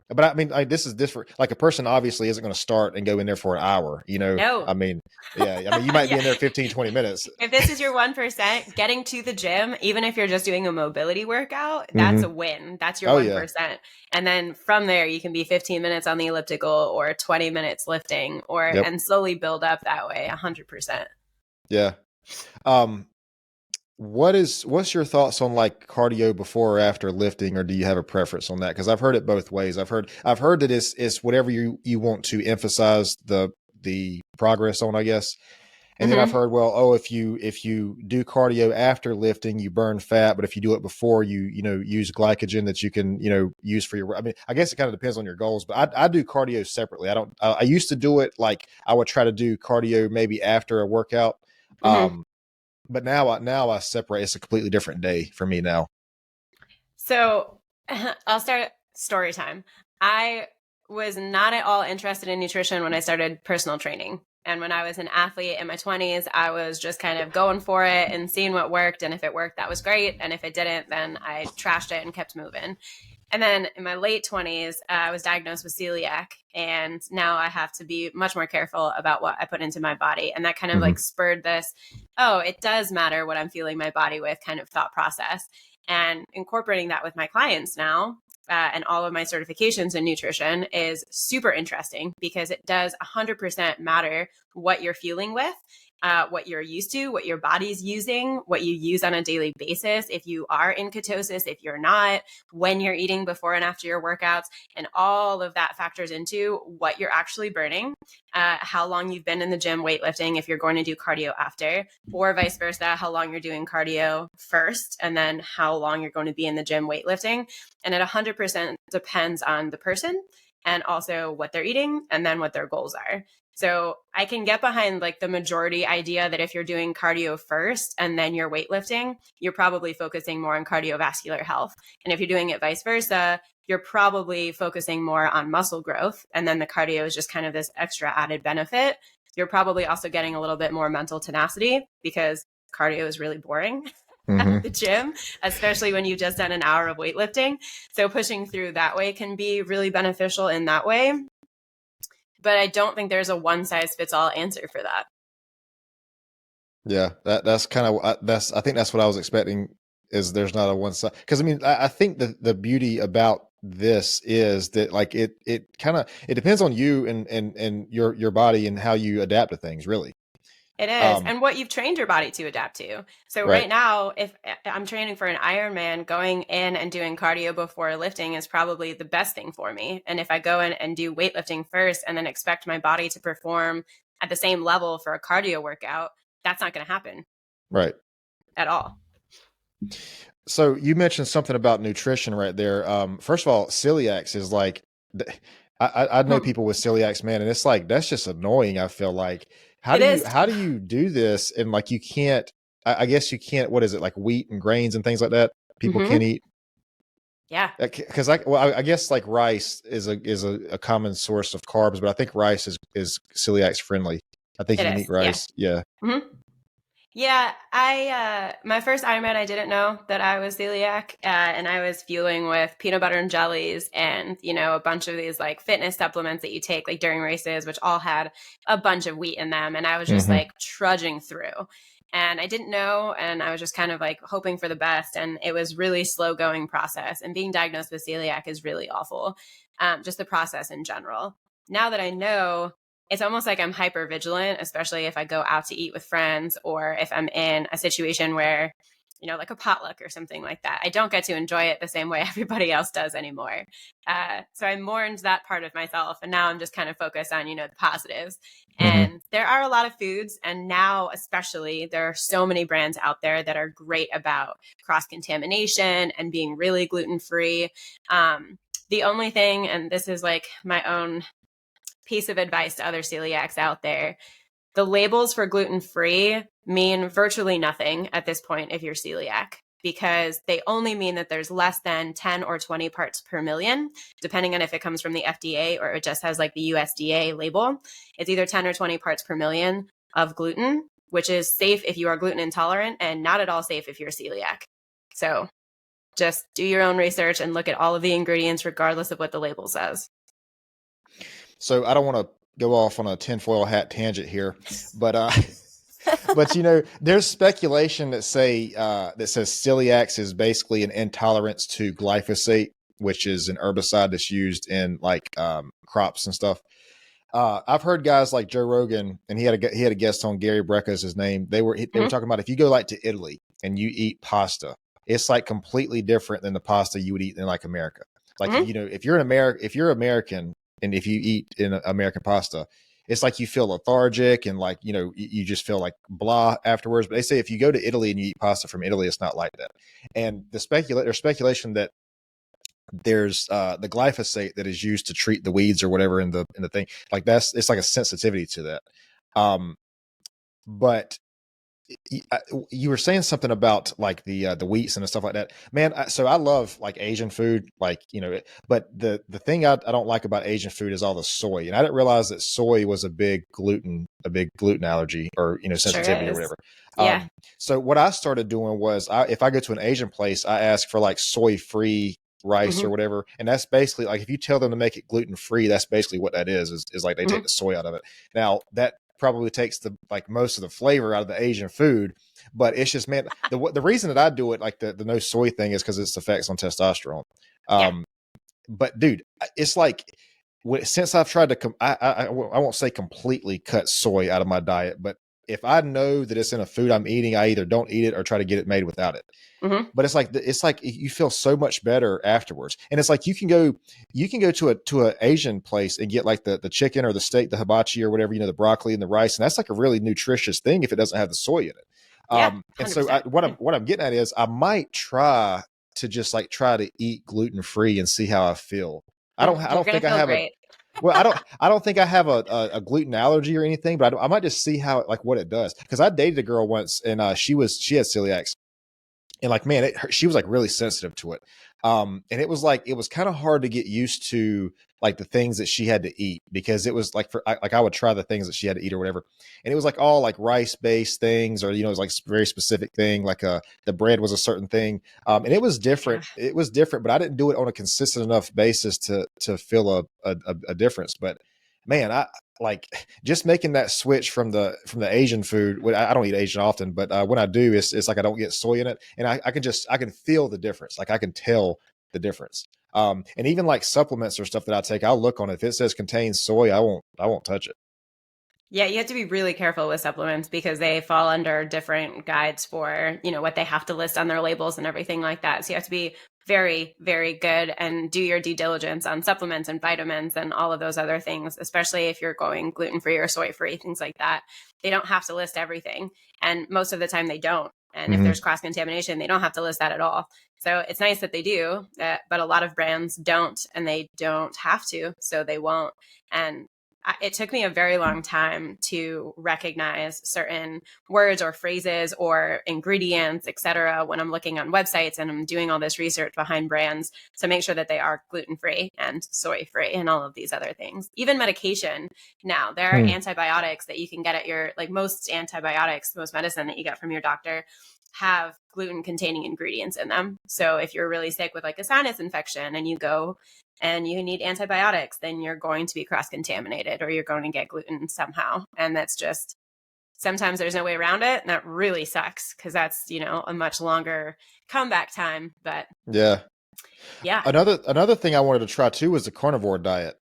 But I mean, this is different. Like a person obviously isn't going to start and go in there for an hour, No. I mean, you might be in there 15, 20 minutes. If this is your 1%, getting to the gym, even if you're just doing a mobility workout, that's a win. That's your 1%. Yeah. And then from there, you can be 15 minutes on the elliptical or 20 minutes lifting and slowly build up that way 100%. Yeah. What's your thoughts on like cardio before or after lifting, or do you have a preference on that? Because I've heard it both ways. I've heard that it's whatever you want to emphasize the progress on, I guess. And then I've heard, well, oh, if you do cardio after lifting, you burn fat, but if you do it before, you use glycogen that you can use for your. I mean, I guess it kind of depends on your goals, but I do cardio separately. I don't. I used to do it like I would try to do cardio maybe after a workout, but now I separate. It's a completely different day for me now. So I'll start story time. I was not at all interested in nutrition when I started personal training. And when I was an athlete in my 20s, I was just kind of going for it and seeing what worked. And if it worked, that was great. And if it didn't, then I trashed it and kept moving. And then in my late 20s, I was diagnosed with celiac. And now I have to be much more careful about what I put into my body. And that kind of like spurred this, oh, it does matter what I'm feeling my body with kind of thought process. And incorporating that with my clients now and all of my certifications in nutrition is super interesting because it does 100% matter what you're feeling with, what you're used to, what your body's using, what you use on a daily basis, if you are in ketosis, if you're not, when you're eating before and after your workouts, and all of that factors into what you're actually burning, how long you've been in the gym weightlifting if you're going to do cardio after, or vice versa, how long you're doing cardio first, and then how long you're going to be in the gym weightlifting. And it 100% depends on the person and also what they're eating and then what their goals are. So I can get behind like the majority idea that if you're doing cardio first and then you're weightlifting, you're probably focusing more on cardiovascular health. And if you're doing it vice versa, you're probably focusing more on muscle growth. And then the cardio is just kind of this extra added benefit. You're probably also getting a little bit more mental tenacity because cardio is really boring at the gym, especially when you've just done an hour of weightlifting. So pushing through that way can be really beneficial in that way. But I don't think there's a one size fits all answer for that. Yeah, that's kind of I think that's what I was expecting. Is there's not a one size, because I mean I think the beauty about this is that like it depends on you and your body and how you adapt to things, really. It is. And what you've trained your body to adapt to. So right now, if I'm training for an Ironman, going in and doing cardio before lifting is probably the best thing for me. And if I go in and do weightlifting first and then expect my body to perform at the same level for a cardio workout, that's not going to happen. Right. At all. So you mentioned something about nutrition right there. First of all, celiacs is like, I know people with celiacs, man, and it's like, that's just annoying. I feel like, how do you do this? And like, you can't, I guess you can't, what is it, like wheat and grains and things like that people can't eat? Yeah. Cause I guess like rice is a common source of carbs, but I think rice is celiac friendly. I think you can eat rice. Yeah. Yeah, my first Ironman, I didn't know that I was celiac, and I was fueling with peanut butter and jellies and, a bunch of these like fitness supplements that you take like during races, which all had a bunch of wheat in them. And I was just like trudging through, and I didn't know. And I was just kind of like hoping for the best. And it was really slow going process, and being diagnosed with celiac is really awful. Just the process in general. Now that I know, it's almost like I'm hyper vigilant, especially if I go out to eat with friends or if I'm in a situation where, like a potluck or something like that. I don't get to enjoy it the same way everybody else does anymore. So I mourned that part of myself. And now I'm just kind of focused on, the positives. And there are a lot of foods. And now, especially, there are so many brands out there that are great about cross-contamination and being really gluten-free. The only thing, and this is like my own piece of advice to other celiacs out there, the labels for gluten-free mean virtually nothing at this point if you're celiac, because they only mean that there's less than 10 or 20 parts per million, depending on if it comes from the FDA or it just has like the USDA label. It's either 10 or 20 parts per million of gluten, which is safe if you are gluten intolerant and not at all safe if you're celiac. So just do your own research and look at all of the ingredients regardless of what the label says. So I don't want to go off on a tinfoil hat tangent here, but there's speculation that says celiac is basically an intolerance to glyphosate, which is an herbicide that's used in like crops and stuff. I've heard guys like Joe Rogan, and he had a guest on, Gary Brecka is his name. They were talking about if you go like to Italy and you eat pasta, it's like completely different than the pasta you would eat in like America. Like if you're American. And if you eat in American pasta, it's like you feel lethargic and like, you just feel like blah afterwards. But they say if you go to Italy and you eat pasta from Italy, it's not like that. And there's speculation that there's the glyphosate that is used to treat the weeds or whatever in the thing, like it's like a sensitivity to that. But you were saying something about like the wheats and stuff like that, man. So I love like Asian food, like, but the thing I don't like about Asian food is all the soy, and I didn't realize that soy was a big gluten allergy, or sensitivity, Sure or is. whatever. Yeah. So what I started doing was, if I go to an Asian place, I ask for like soy free rice Mm-hmm. or whatever, and that's basically like, if you tell them to make it gluten free, that's basically what that is like they Mm-hmm. take the soy out of it. Now that probably takes the like most of the flavor out of the Asian food, but it's just, man, the reason that I do it, like the no soy thing, is because its effects on testosterone. Yeah. But dude, it's like, since I've tried to I won't say completely cut soy out of my diet, but if I know that it's in a food I'm eating, I either don't eat it or try to get it made without it. Mm-hmm. But it's like you feel so much better afterwards. And it's like you can go to a Asian place and get like the chicken or the steak, the hibachi or whatever, the broccoli and the rice, and that's like a really nutritious thing if it doesn't have the soy in it. Yeah. And so 100%. what I'm getting at is, I might try to just like try to eat gluten free and see how I feel. I You're don't gonna think I feel have a great. well, I don't think I have a gluten allergy or anything, but I might just see how, like, what it does. Because I dated a girl once, and she had celiac, and like, man, she was like really sensitive to it. And it was kind of hard to get used to, like, the things that she had to eat, because it was like, I would try the things that she had to eat or whatever, and it was like all like rice based things, or it was like very specific thing, like the bread was a certain thing, and it was different. Yeah. It was different, but I didn't do it on a consistent enough basis to feel a difference. But man, I like just making that switch from the Asian food. I don't eat Asian often, but when I do, it's like I don't get soy in it, and I can feel the difference. Like, I can tell the difference. And even like supplements or stuff that I take, I'll look on it. If it says contains soy, I won't touch it. Yeah, you have to be really careful with supplements because they fall under different guides for, what they have to list on their labels and everything like that. So you have to be very, very good and do your due diligence on supplements and vitamins and all of those other things, especially if you're going gluten-free or soy-free, things like that. They don't have to list everything. And most of the time they don't. And if there's cross-contamination, they don't have to list that at all. So it's nice that they do, but a lot of brands don't, and they don't have to, so they won't. And it took me a very long time to recognize certain words or phrases or ingredients, et cetera, when I'm looking on websites and I'm doing all this research behind brands to make sure that they are gluten-free and soy-free and all of these other things. Even medication now, there are antibiotics that you can get at most antibiotics, most medicine that you get from your doctor have gluten containing ingredients in them. So if you're really sick with like a sinus infection and you go and you need antibiotics, then you're going to be cross-contaminated or you're going to get gluten somehow. And that's just, sometimes there's no way around it. And that really sucks because that's, a much longer comeback time. But Yeah. yeah. Another thing I wanted to try too was the carnivore diet.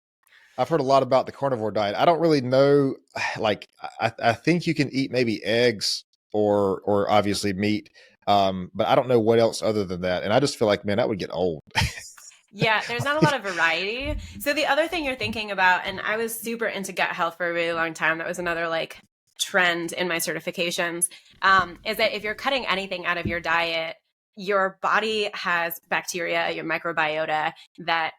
I've heard a lot about the carnivore diet. I don't really know. Like, I think you can eat maybe eggs or obviously meat. But I don't know what else other than that. And I just feel like, man, that would get old. Yeah, there's not a lot of variety. So the other thing you're thinking about, and I was super into gut health for a really long time. That was another trend in my certifications, is that if you're cutting anything out of your diet, your body has bacteria, your microbiota, that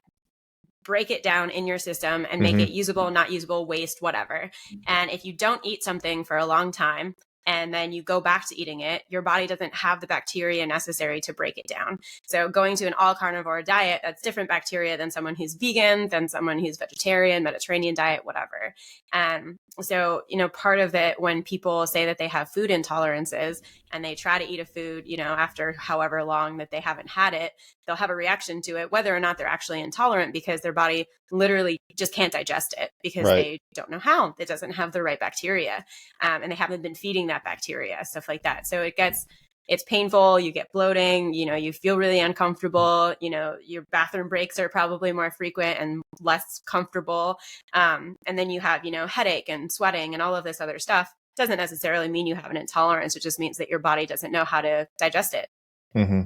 break it down in your system and make it usable, not usable, waste, whatever. And if you don't eat something for a long time, and then you go back to eating it, your body doesn't have the bacteria necessary to break it down. So going to an all carnivore diet, that's different bacteria than someone who's vegan, than someone who's vegetarian, Mediterranean diet, whatever. And so, part of it, when people say that they have food intolerances and they try to eat a food, after however long that they haven't had it, they'll have a reaction to it, whether or not they're actually intolerant, because their body literally just can't digest it because Right. they don't know how. It doesn't have the right bacteria. And they haven't been feeding that bacteria, stuff like that. So it's painful. You get bloating, you feel really uncomfortable, your bathroom breaks are probably more frequent and less comfortable. And then you have, headache and sweating and all of this other stuff. Doesn't necessarily mean you have an intolerance. It just means that your body doesn't know how to digest it. Mm-hmm.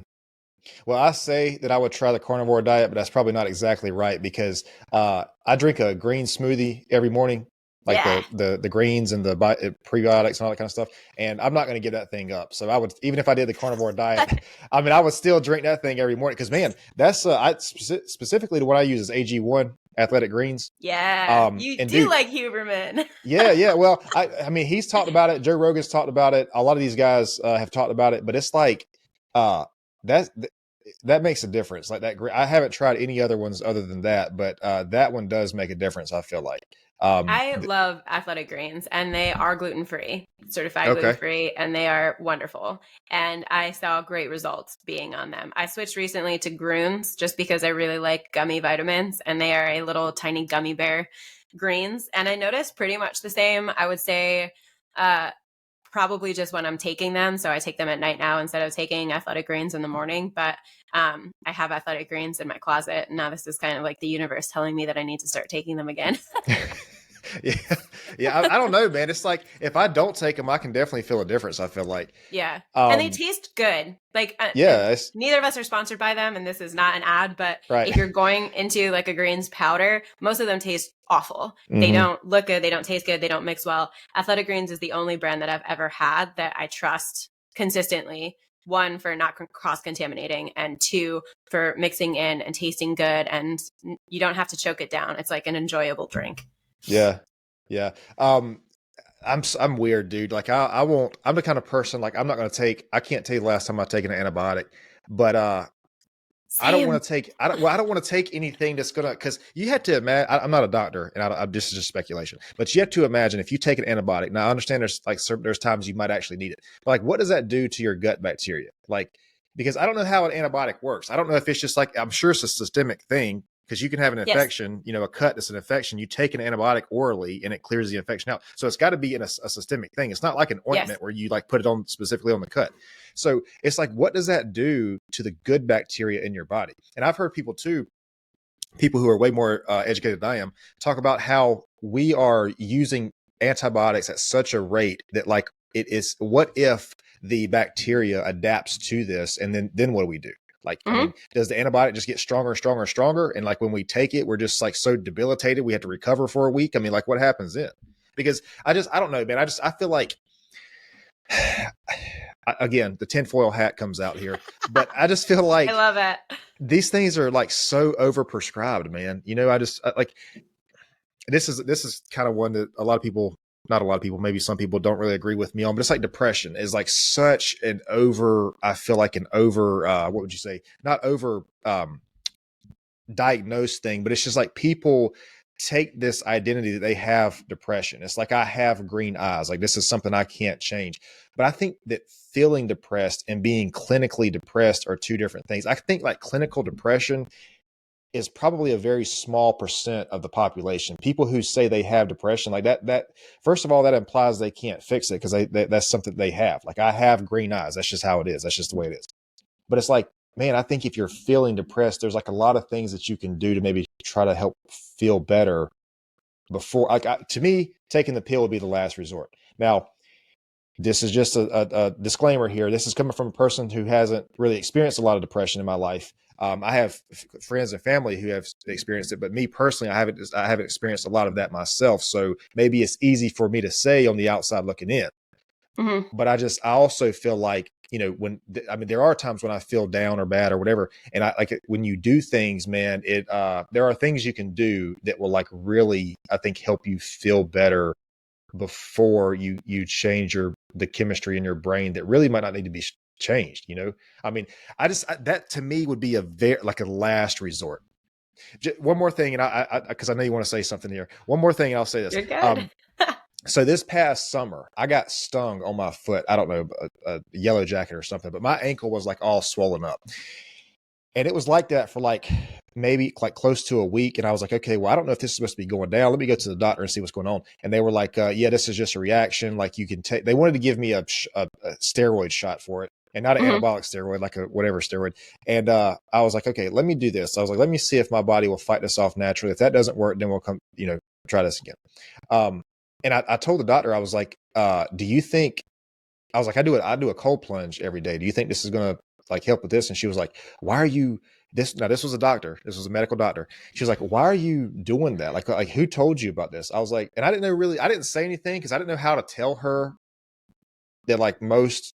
Well, I say that I would try the carnivore diet, but that's probably not exactly right, because I drink a green smoothie every morning. like Yeah. the greens and the prebiotics and all that kind of stuff. And I'm not going to give that thing up. So I would, even if I did the carnivore diet, I mean, I would still drink that thing every morning. Cause man, that's specifically the one I use is AG1 Athletic Greens. Yeah. You And do dude, like Huberman. yeah. Well, I mean, he's talked about it. Joe Rogan's talked about it. A lot of these guys have talked about it, but it's like, that that makes a difference. Like that, I haven't tried any other ones other than that, but that one does make a difference. I feel like. I love Athletic Greens, and they are gluten-free, certified Okay. gluten-free, and they are wonderful. And I saw great results being on them. I switched recently to Groons just because I really like gummy vitamins, and they are a little tiny gummy bear greens. And I noticed pretty much the same, I would say, probably just when I'm taking them. So I take them at night now instead of taking Athletic Greens in the morning. But I have Athletic Greens in my closet. And now this is kind of like the universe telling me that I need to start taking them again. Yeah. I don't know, man. It's like if I don't take them, I can definitely feel a difference. I feel like. Yeah. And they taste good. Like, neither of us are sponsored by them, and this is not an ad, but right. if you're going into like a greens powder, most of them taste awful. Mm-hmm. They don't look good. They don't taste good. They don't mix well. Athletic Greens is the only brand that I've ever had that I trust consistently. One, for not cross-contaminating, and two, for mixing in and tasting good. And you don't have to choke it down. It's like an enjoyable drink. Yeah. I'm weird, dude. Like I won't, I'm the kind of person, like I'm not going to take, I can't tell you the last time I taken an antibiotic, but, Same. I don't want to take, I don't want to take anything that's going to, cause you had to imagine, I'm not a doctor and this is just speculation, but you have to imagine if you take an antibiotic, now I understand there's times you might actually need it, but like, what does that do to your gut bacteria? Like, because I don't know how an antibiotic works. I don't know if it's just like, I'm sure it's a systemic thing. Because you can have an infection, a cut that's an infection. You take an antibiotic orally and it clears the infection out. So it's got to be in a systemic thing. It's not like an ointment where you like put it on specifically on the cut. So it's like, what does that do to the good bacteria in your body? And I've heard people who are way more educated than I am, talk about how we are using antibiotics at such a rate that like it is, what if the bacteria adapts to this? And then what do we do? Like, I mean, does the antibiotic just get stronger and stronger and stronger? And like when we take it, we're just like so debilitated, we have to recover for a week. I mean, like what happens then? Because I don't know, man. I feel like, again, the tinfoil hat comes out here, but I just feel like I love it. These things are like so overprescribed, man. Like this is kind of one that not a lot of people, maybe some people don't really agree with me on, but it's like depression is like such an I feel like an over, what would you say? Not over, diagnosed thing, but it's just like people take this identity that they have depression. It's like, I have green eyes. Like this is something I can't change. But I think that feeling depressed and being clinically depressed are two different things. I think like clinical depression is probably a very small percent of the population. People who say they have depression, like that first of all, that implies they can't fix it because that's something they have. Like I have green eyes. That's just how it is. That's just the way it is. But it's like, man, I think if you're feeling depressed, there's like a lot of things that you can do to maybe try to help feel better before, to me, taking the pill would be the last resort. Now, this is just a disclaimer here. This is coming from a person who hasn't really experienced a lot of depression in my life. I have friends and family who have experienced it, but me personally, I haven't experienced a lot of that myself. So maybe it's easy for me to say on the outside looking in. Mm-hmm. But I also feel like, there are times when I feel down or bad or whatever. And I like it when you do things, man, there are things you can do that will like really, I think, help you feel better before you change the chemistry in your brain that really might not need to be changed. I mean, that to me would be a last resort. One more thing. And cause I know you want to say something here. One more thing. And I'll say this. You're good. So this past summer, I got stung on my foot. I don't know, a yellow jacket or something, but my ankle was like all swollen up. And it was like that for like maybe like close to a week. And I was like, okay, well, I don't know if this is supposed to be going down. Let me go to the doctor and see what's going on. And they were like, yeah, this is just a reaction. Like you can take, they wanted to give me a steroid shot for it. And not an anabolic steroid, like a whatever steroid. And I was like, okay, let me do this. I was like, let me see if my body will fight this off naturally. If that doesn't work, then we'll come, try this again. And I told the doctor, I was like, do you think, I do a cold plunge every day. Do you think this is going to like help with this? And she was like, why are you this was a doctor. This was a medical doctor. She was like, why are you doing that? Like who told you about this? I was like, and I didn't say anything because I didn't know how to tell her that like most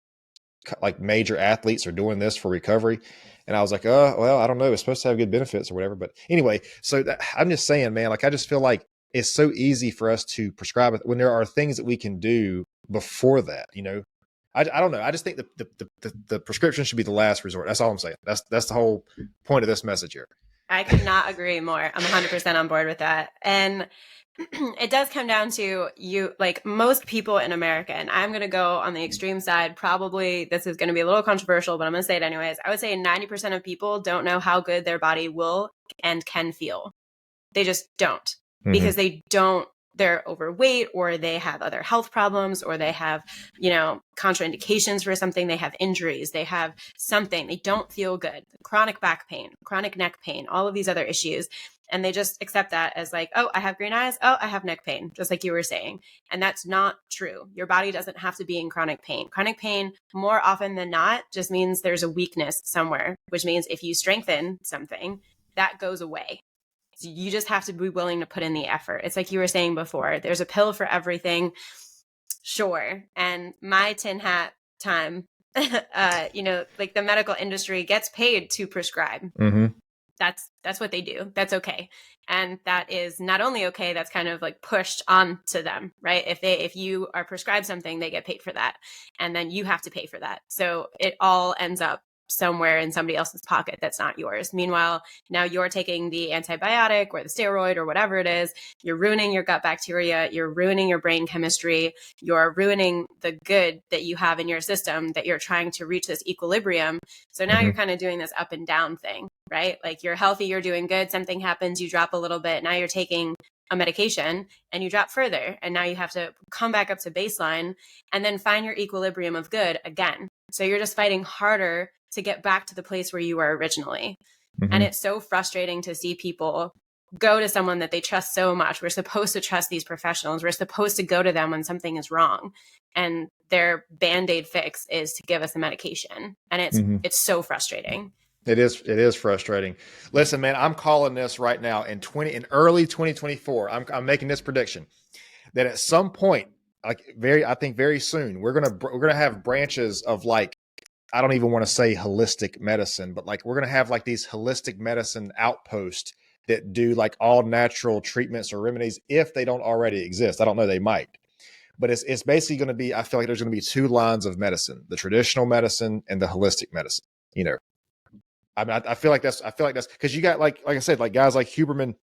like major athletes are doing this for recovery. And I was like, oh, well, I don't know. It's supposed to have good benefits or whatever. But anyway, so I'm just saying, man, like, I just feel like it's so easy for us to prescribe it when there are things that we can do before that, you know? I don't know. I just think the prescription should be the last resort. That's all I'm saying. That's the whole point of this message here. I could not agree more. I'm 100% on board with that. And it does come down to you, like most people in America, and I'm going to go on the extreme side. Probably this is going to be a little controversial, but I'm going to say it anyways. I would say 90% of people don't know how good their body will and can feel. They just don't, because they don't, they're overweight, or they have other health problems, or they have, contraindications for something. They have injuries. They have something. They don't feel good. Chronic back pain, chronic neck pain, all of these other issues. And they just accept that as like, oh, I have green eyes. Oh, I have neck pain, just like you were saying. And that's not true. Your body doesn't have to be in chronic pain. Chronic pain, more often than not, just means there's a weakness somewhere, which means if you strengthen something, that goes away. So you just have to be willing to put in the effort. It's like you were saying before, there's a pill for everything. Sure. And my tin hat time, like the medical industry gets paid to prescribe. That's what they do. That's okay. And that is not only okay, that's kind of like pushed onto them, right? If you are prescribed something, they get paid for that. And then you have to pay for that. So it all ends up somewhere in somebody else's pocket that's not yours. Meanwhile, now you're taking the antibiotic or the steroid or whatever it is, you're ruining your gut bacteria, you're ruining your brain chemistry, you're ruining the good that you have in your system that you're trying to reach this equilibrium. So now you're kind of doing this up and down thing, right? Like you're healthy, you're doing good, something happens, you drop a little bit, now you're taking a medication and you drop further. And now you have to come back up to baseline and then find your equilibrium of good again. So you're just fighting harder to get back to the place where you were originally. And it's so frustrating to see people go to someone that they trust so much. We're supposed to trust these professionals. We're supposed to go to them when something is wrong. And their Band-Aid fix is to give us a medication. And it's so frustrating. It is frustrating. Listen, man, I'm calling this right now in early 2024. I'm making this prediction that at some point, I think very soon, we're gonna have branches of like, I don't even want to say holistic medicine, but like we're going to have like these holistic medicine outposts that do like all natural treatments or remedies if they don't already exist. I don't know, they might. But it's basically going to be, I feel like there's going to be two lines of medicine, the traditional medicine and the holistic medicine. I mean, I feel like that's because you got like I said, like guys like Huberman.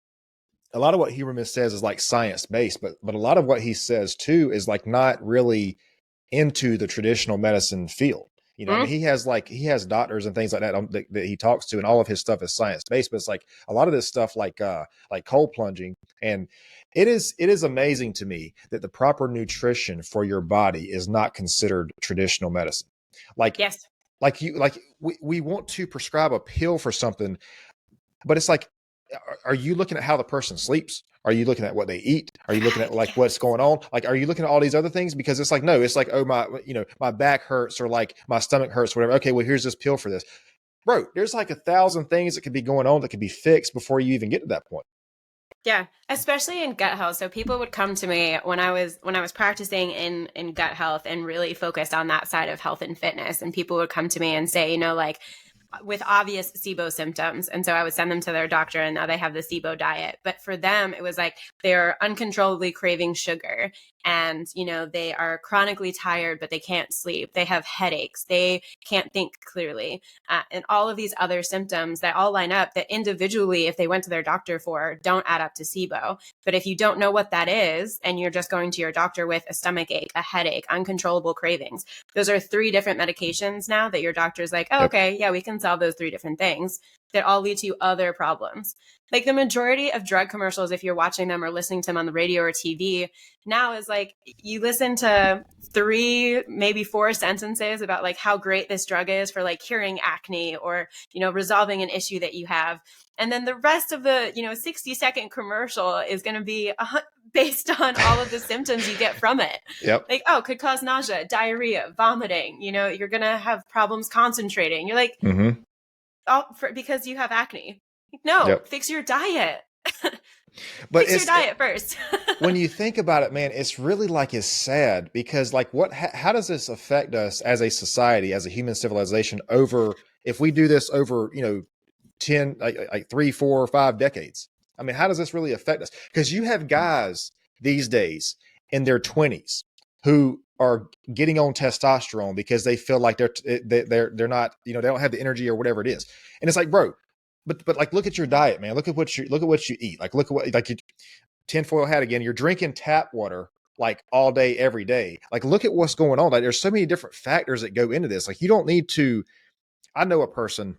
A lot of what Huberman says is like science based, but a lot of what he says too is like not really into the traditional medicine field. I mean, he has doctors and things like that that he talks to, and all of his stuff is science based. But it's like a lot of this stuff, like cold plunging, and it is amazing to me that the proper nutrition for your body is not considered traditional medicine. Like, yes, we want to prescribe a pill for something, but it's like, are you looking at how the person sleeps? Are you looking at what they eat? Are you looking at like what's going on? Like, are you looking at all these other things? Because it's like, no, it's like, oh, my back hurts, or like my stomach hurts, whatever. Okay, well, here's this pill for this. Bro, there's like 1,000 things that could be going on that could be fixed before you even get to that point. Yeah, especially in gut health. So people would come to me when I was practicing in gut health and really focused on that side of health and fitness. And people would come to me and say, like, with obvious SIBO symptoms. And so I would send them to their doctor, and now they have the SIBO diet. But for them, it was like they're uncontrollably craving sugar, and, they are chronically tired, but they can't sleep. They have headaches. They can't think clearly. And all of these other symptoms that all line up that individually, if they went to their doctor for, don't add up to SIBO. But if you don't know what that is, and you're just going to your doctor with a stomach ache, a headache, uncontrollable cravings, those are 3 different medications now that your doctor's like, oh, okay, yeah, we can solve those 3 different things that all lead to other problems. Like the majority of drug commercials, if you're watching them or listening to them on the radio or TV, now is like you listen to 3, maybe 4 sentences about like how great this drug is for like curing acne or, resolving an issue that you have. And then the rest of the, 60-second commercial is going to be based on all of the symptoms you get from it. Yep. Like, oh, could cause nausea, diarrhea, vomiting. You're going to have problems concentrating. You're like, because you have acne. No, fix your diet. But fix your diet first. When you think about it, man, it's really like it's sad because like how does this affect us as a society, as a human civilization over, if we do this over, 10, like 3, 4, or 5 decades? I mean, how does this really affect us? Because you have guys these days in their 20s who are getting on testosterone because they feel like they're not, they don't have the energy or whatever it is. And it's like, bro, but like, look at your diet, man. Look at what you eat. Like, look at what, like, tinfoil hat again. You're drinking tap water like all day, every day. Like, look at what's going on. Like, there's so many different factors that go into this. Like, you don't need to. I know a person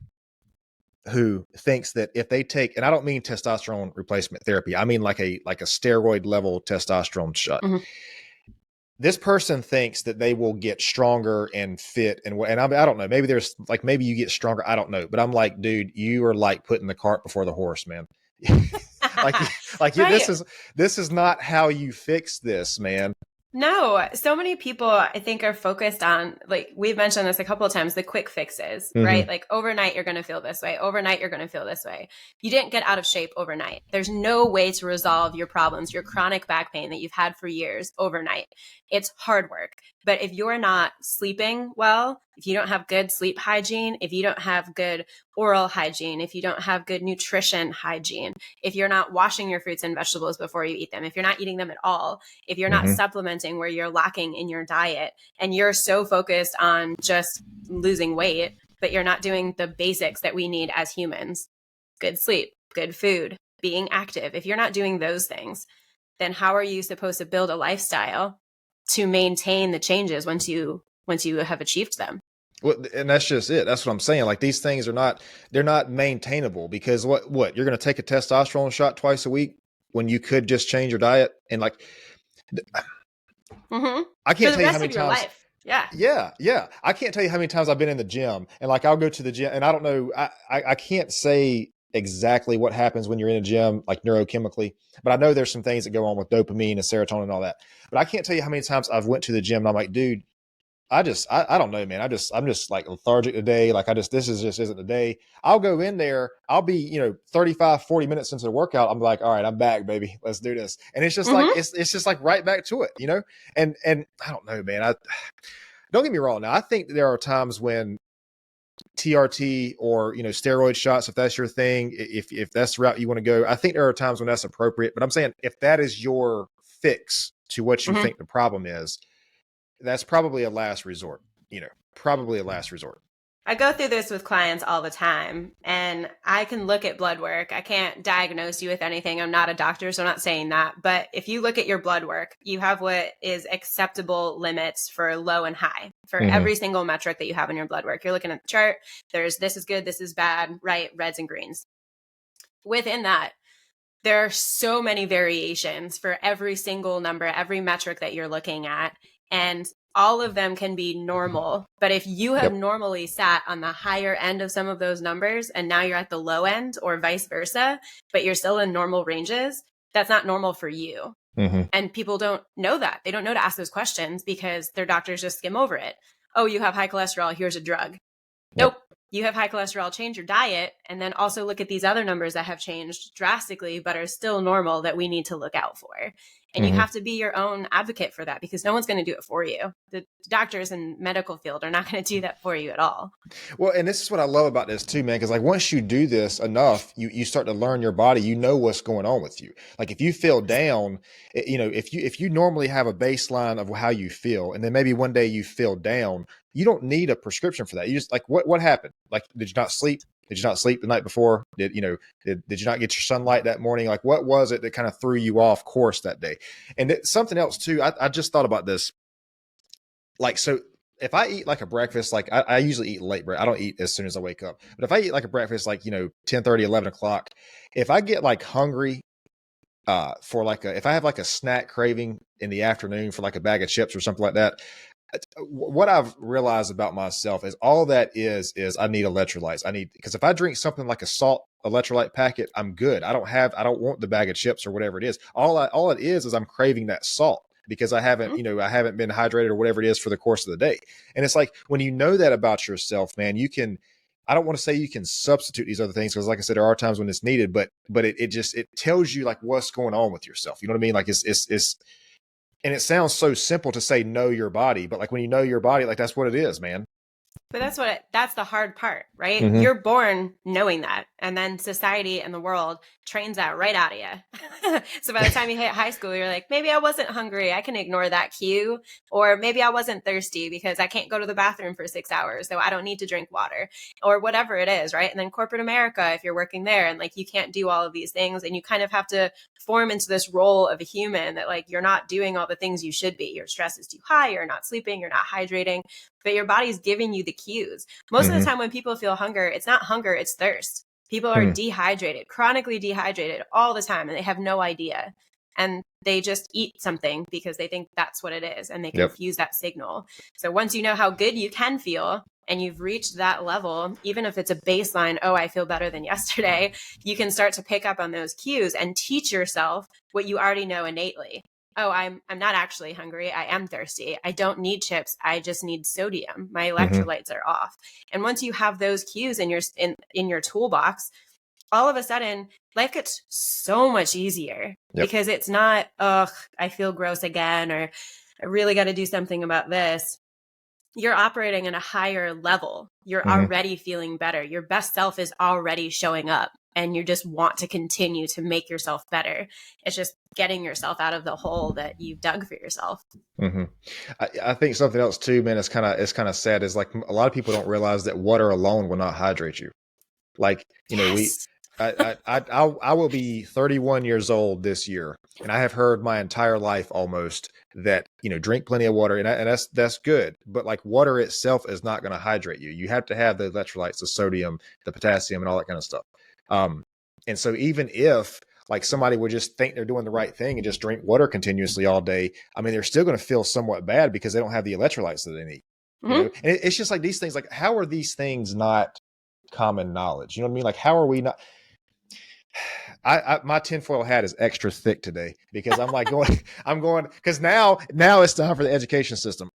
who thinks that if they take, and I don't mean testosterone replacement therapy, I mean like a steroid level testosterone shot. Mm-hmm. This person thinks that they will get stronger and fit, and I don't know. Maybe maybe you get stronger. I don't know, but I'm like, dude, you are like putting the cart before the horse, man. like right. This is not how you fix this, man. No, so many people I think are focused on, like we've mentioned this a couple of times, the quick fixes, right? Like overnight, you're going to feel this way. Overnight, you're going to feel this way. You didn't get out of shape overnight. There's no way to resolve your problems, your chronic back pain that you've had for years overnight. It's hard work. But if you're not sleeping well, if you don't have good sleep hygiene, if you don't have good oral hygiene, if you don't have good nutrition hygiene, if you're not washing your fruits and vegetables before you eat them, if you're not eating them at all, if you're not supplementing where you're lacking in your diet, and you're so focused on just losing weight, but you're not doing the basics that we need as humans, good sleep, good food, being active. If you're not doing those things, then how are you supposed to build a lifestyle to maintain the changes once you have achieved them? Well, and that's just it. That's what I'm saying. Like, these things they're not maintainable, because what you're going to take a testosterone shot twice a week when you could just change your diet and like, I can't tell you how many times. Yeah. I can't tell you how many times I've been in the gym, and like, I'll go to the gym, and I don't know, I can't say exactly what happens when you're in a gym, like neurochemically, but I know there's some things that go on with dopamine and serotonin and all that. But I can't tell you how many times I've went to the gym and I'm like, dude, I don't know, man. I'm just like lethargic today. Like, this just isn't the day. I'll go in there. I'll be, 35, 40 minutes into the workout. I'm like, all right, I'm back, baby. Let's do this. And it's just like, it's just like right back to it, and I don't know, man. Don't get me wrong. Now, I think there are times when TRT or, steroid shots, if that's your thing, if that's the route you want to go, I think there are times when that's appropriate. But I'm saying, if that is your fix to what you think the problem is, that's probably a last resort, probably a last resort. I go through this with clients all the time, and I can look at blood work. I can't diagnose you with anything. I'm not a doctor, so I'm not saying that. But if you look at your blood work, you have what is acceptable limits for low and high for every single metric that you have in your blood work. You're looking at the chart. There's this is good, this is bad, right? Reds and greens. Within that, there are so many variations for every single number, every metric that you're looking at. And all of them can be normal. But if you have normally sat on the higher end of some of those numbers, and now you're at the low end, or vice versa, but you're still in normal ranges, that's not normal for you. And people don't know that. They don't know to ask those questions because their doctors just skim over it. Oh, you have high cholesterol, here's a drug. Nope. You have high cholesterol, change your diet, and then also look at these other numbers that have changed drastically but are still normal that we need to look out for. And you have to be your own advocate for that, because no one's going to do it for you. The doctors in medical field are not going to do that for you at all. Well, and this is what I love about this too, man, because like, once you do this enough, you start to learn your body, what's going on with you. Like, if you feel down, if you normally have a baseline of how you feel, and then maybe one day you feel down, you don't need a prescription for that. You just, like, what happened? Like, did you not sleep? Did you not sleep the night before? Did you not get your sunlight that morning? Like, what was it that kind of threw you off course that day? And something else too, I just thought about this. Like, so if I eat like a breakfast, like I usually eat late bread. I don't eat as soon as I wake up. But if I eat like a breakfast, like, 10:30, 11 o'clock, if I get like hungry for like if I have like a snack craving in the afternoon for like a bag of chips or something like that, what I've realized about myself is all that is I need electrolytes. Because if I drink something like a salt electrolyte packet, I'm good. I don't want the bag of chips or whatever it is. All it is I'm craving that salt because I haven't been hydrated or whatever it is for the course of the day. And it's like, when you know that about yourself, man, you can I don't want to say you can substitute these other things, because like I said, there are times when it's needed, but it tells you like what's going on with yourself. You know what I mean? Like it's and it sounds so simple to say know your body, but like when you know your body, like that's what it is, man. But that's the hard part, right? Mm-hmm. You're born knowing that. And then society and the world trains that right out of you. So by the time you hit high school, you're like, maybe I wasn't hungry. I can ignore that cue. Or maybe I wasn't thirsty because I can't go to the bathroom for 6 hours. So I don't need to drink water or whatever it is, right? And then corporate America, if you're working there and like you can't do all of these things and you kind of have to form into this role of a human that like you're not doing all the things you should be. Your stress is too high. You're not sleeping. You're not hydrating. But your body's giving you the cues. Most of the time when people feel hunger, it's not hunger, it's thirst. People are dehydrated, chronically dehydrated all the time, and they have no idea. And they just eat something because they think that's what it is, and they confuse that signal. So once you know how good you can feel, and you've reached that level, even if it's a baseline, oh, I feel better than yesterday, you can start to pick up on those cues and teach yourself what you already know innately. Oh, I'm not actually hungry. I am thirsty. I don't need chips. I just need sodium. My electrolytes are off. And once you have those cues in your toolbox, all of a sudden life gets so much easier because it's not, ugh, I feel gross again, or I really got to do something about this. You're operating at a higher level. You're already feeling better. Your best self is already showing up, and you just want to continue to make yourself better. It's just getting yourself out of the hole that you've dug for yourself. I think something else too, man, it's kind of sad, is like a lot of people don't realize that water alone will not hydrate you. Like, you know, I will be 31 years old this year, and I have heard my entire life almost that, you know, drink plenty of water, and that's good. But like water itself is not going to hydrate you. You have to have the electrolytes, the sodium, the potassium, and all that kind of stuff. And so even if like somebody would just think they're doing the right thing and just drink water continuously all day, I mean, they're still going to feel somewhat bad because they don't have the electrolytes that they need. You know? And it's just like these things, like how are these things not common knowledge? You know what I mean? Like how are we not? My tinfoil hat is extra thick today because I'm like going because now it's time for the education system.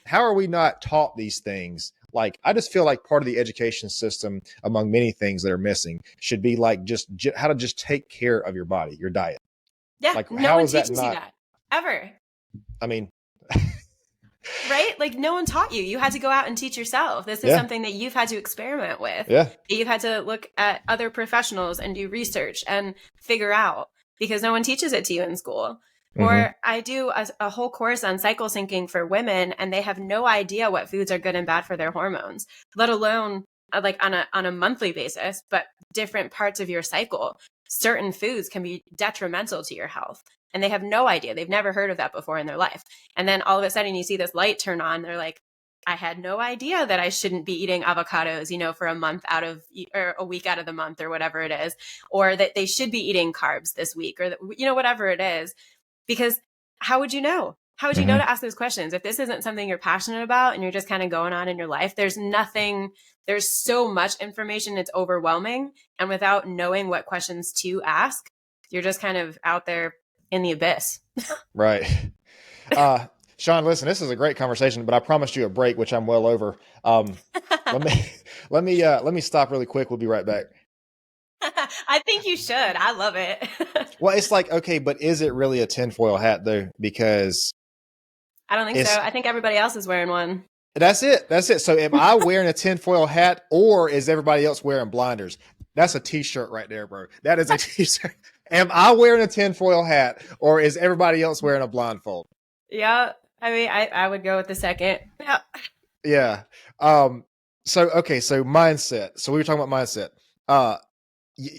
How are we not taught these things? Like, I just feel like part of the education system, among many things that are missing, should be like just how to just take care of your body, your diet. Yeah, like no one teaches you that ever. I mean, right? Like no one taught you. You had to go out and teach yourself. This is something that you've had to experiment with. Yeah. You've had to look at other professionals and do research and figure out, because no one teaches it to you in school. Or I do a whole course on cycle syncing for women, and they have no idea what foods are good and bad for their hormones, let alone like on a monthly basis, but different parts of your cycle. Certain foods can be detrimental to your health. And they have no idea. They've never heard of that before in their life. And then all of a sudden you see this light turn on. They're like, I had no idea that I shouldn't be eating avocados, you know, for a week out of the month or whatever it is, or that they should be eating carbs this week, or, you know, whatever it is. Because how would you know? How would you know to ask those questions? If this isn't something you're passionate about and you're just kind of going on in your life, there's so much information, it's overwhelming. And without knowing what questions to ask, you're just kind of out there in the abyss. Right. Shaun, listen, this is a great conversation, but I promised you a break, which I'm well over. Let me stop really quick. We'll be right back. I think you should. I love it. Well, it's like, okay, but is it really a tinfoil hat though? Because I don't think so. I think everybody else is wearing one. That's it. So am I wearing a tinfoil hat, or is everybody else wearing blinders? That's a t-shirt right there, bro. That is a t-shirt. Am I wearing a tinfoil hat, or is everybody else wearing a blindfold? Yeah. I mean, I would go with the second. Yeah. So mindset. So we were talking about mindset.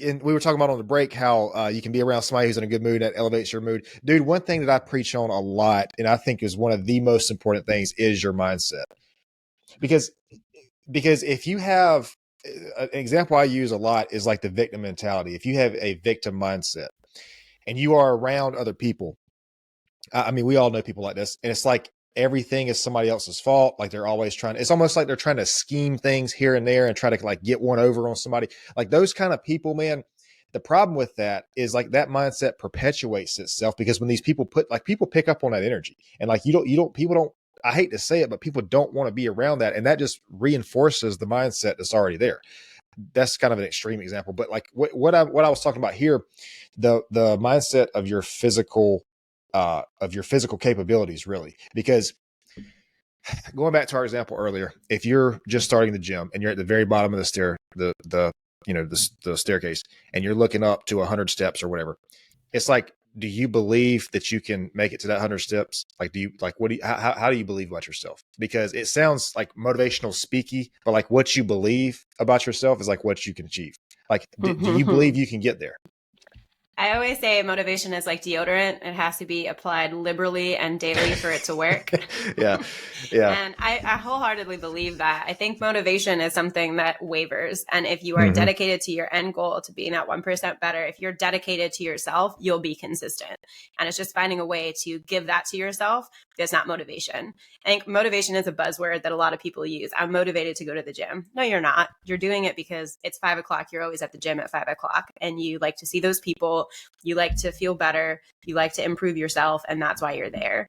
And we were talking about on the break how you can be around somebody who's in a good mood, that elevates your mood. Dude, one thing that I preach on a lot, and I think is one of the most important things, is your mindset. Because if you have an example I use a lot is like the victim mentality. If you have a victim mindset and you are around other people, I mean, we all know people like this, and it's like everything is somebody else's fault. Like they're always it's almost like they're trying to scheme things here and there and try to like get one over on somebody. Like those kind of people, man, the problem with that is like that mindset perpetuates itself, because when these people people pick up on that energy, and like people don't I hate to say it, but people don't want to be around that. And that just reinforces the mindset that's already there. That's kind of an extreme example, but like what I was talking about here, the mindset of your physical capabilities, really, because going back to our example earlier, if you're just starting the gym and you're at the very bottom of the staircase, and you're looking up to 100 steps or whatever, it's like, do you believe that you can make it to that 100 steps? Like, how do you believe about yourself? Because it sounds like motivational speaky, but like what you believe about yourself is like what you can achieve. Like, do you believe you can get there? I always say motivation is like deodorant. It has to be applied liberally and daily for it to work. Yeah. And I wholeheartedly believe that. I think motivation is something that wavers. And if you are dedicated to your end goal, to being that 1% better, if you're dedicated to yourself, you'll be consistent. And it's just finding a way to give that to yourself. That's not motivation. I think motivation is a buzzword that a lot of people use. I'm motivated to go to the gym. No, you're not. You're doing it because it's 5 o'clock. You're always at the gym at 5 o'clock, and you like to see those people. You like to feel better. You like to improve yourself. And that's why you're there.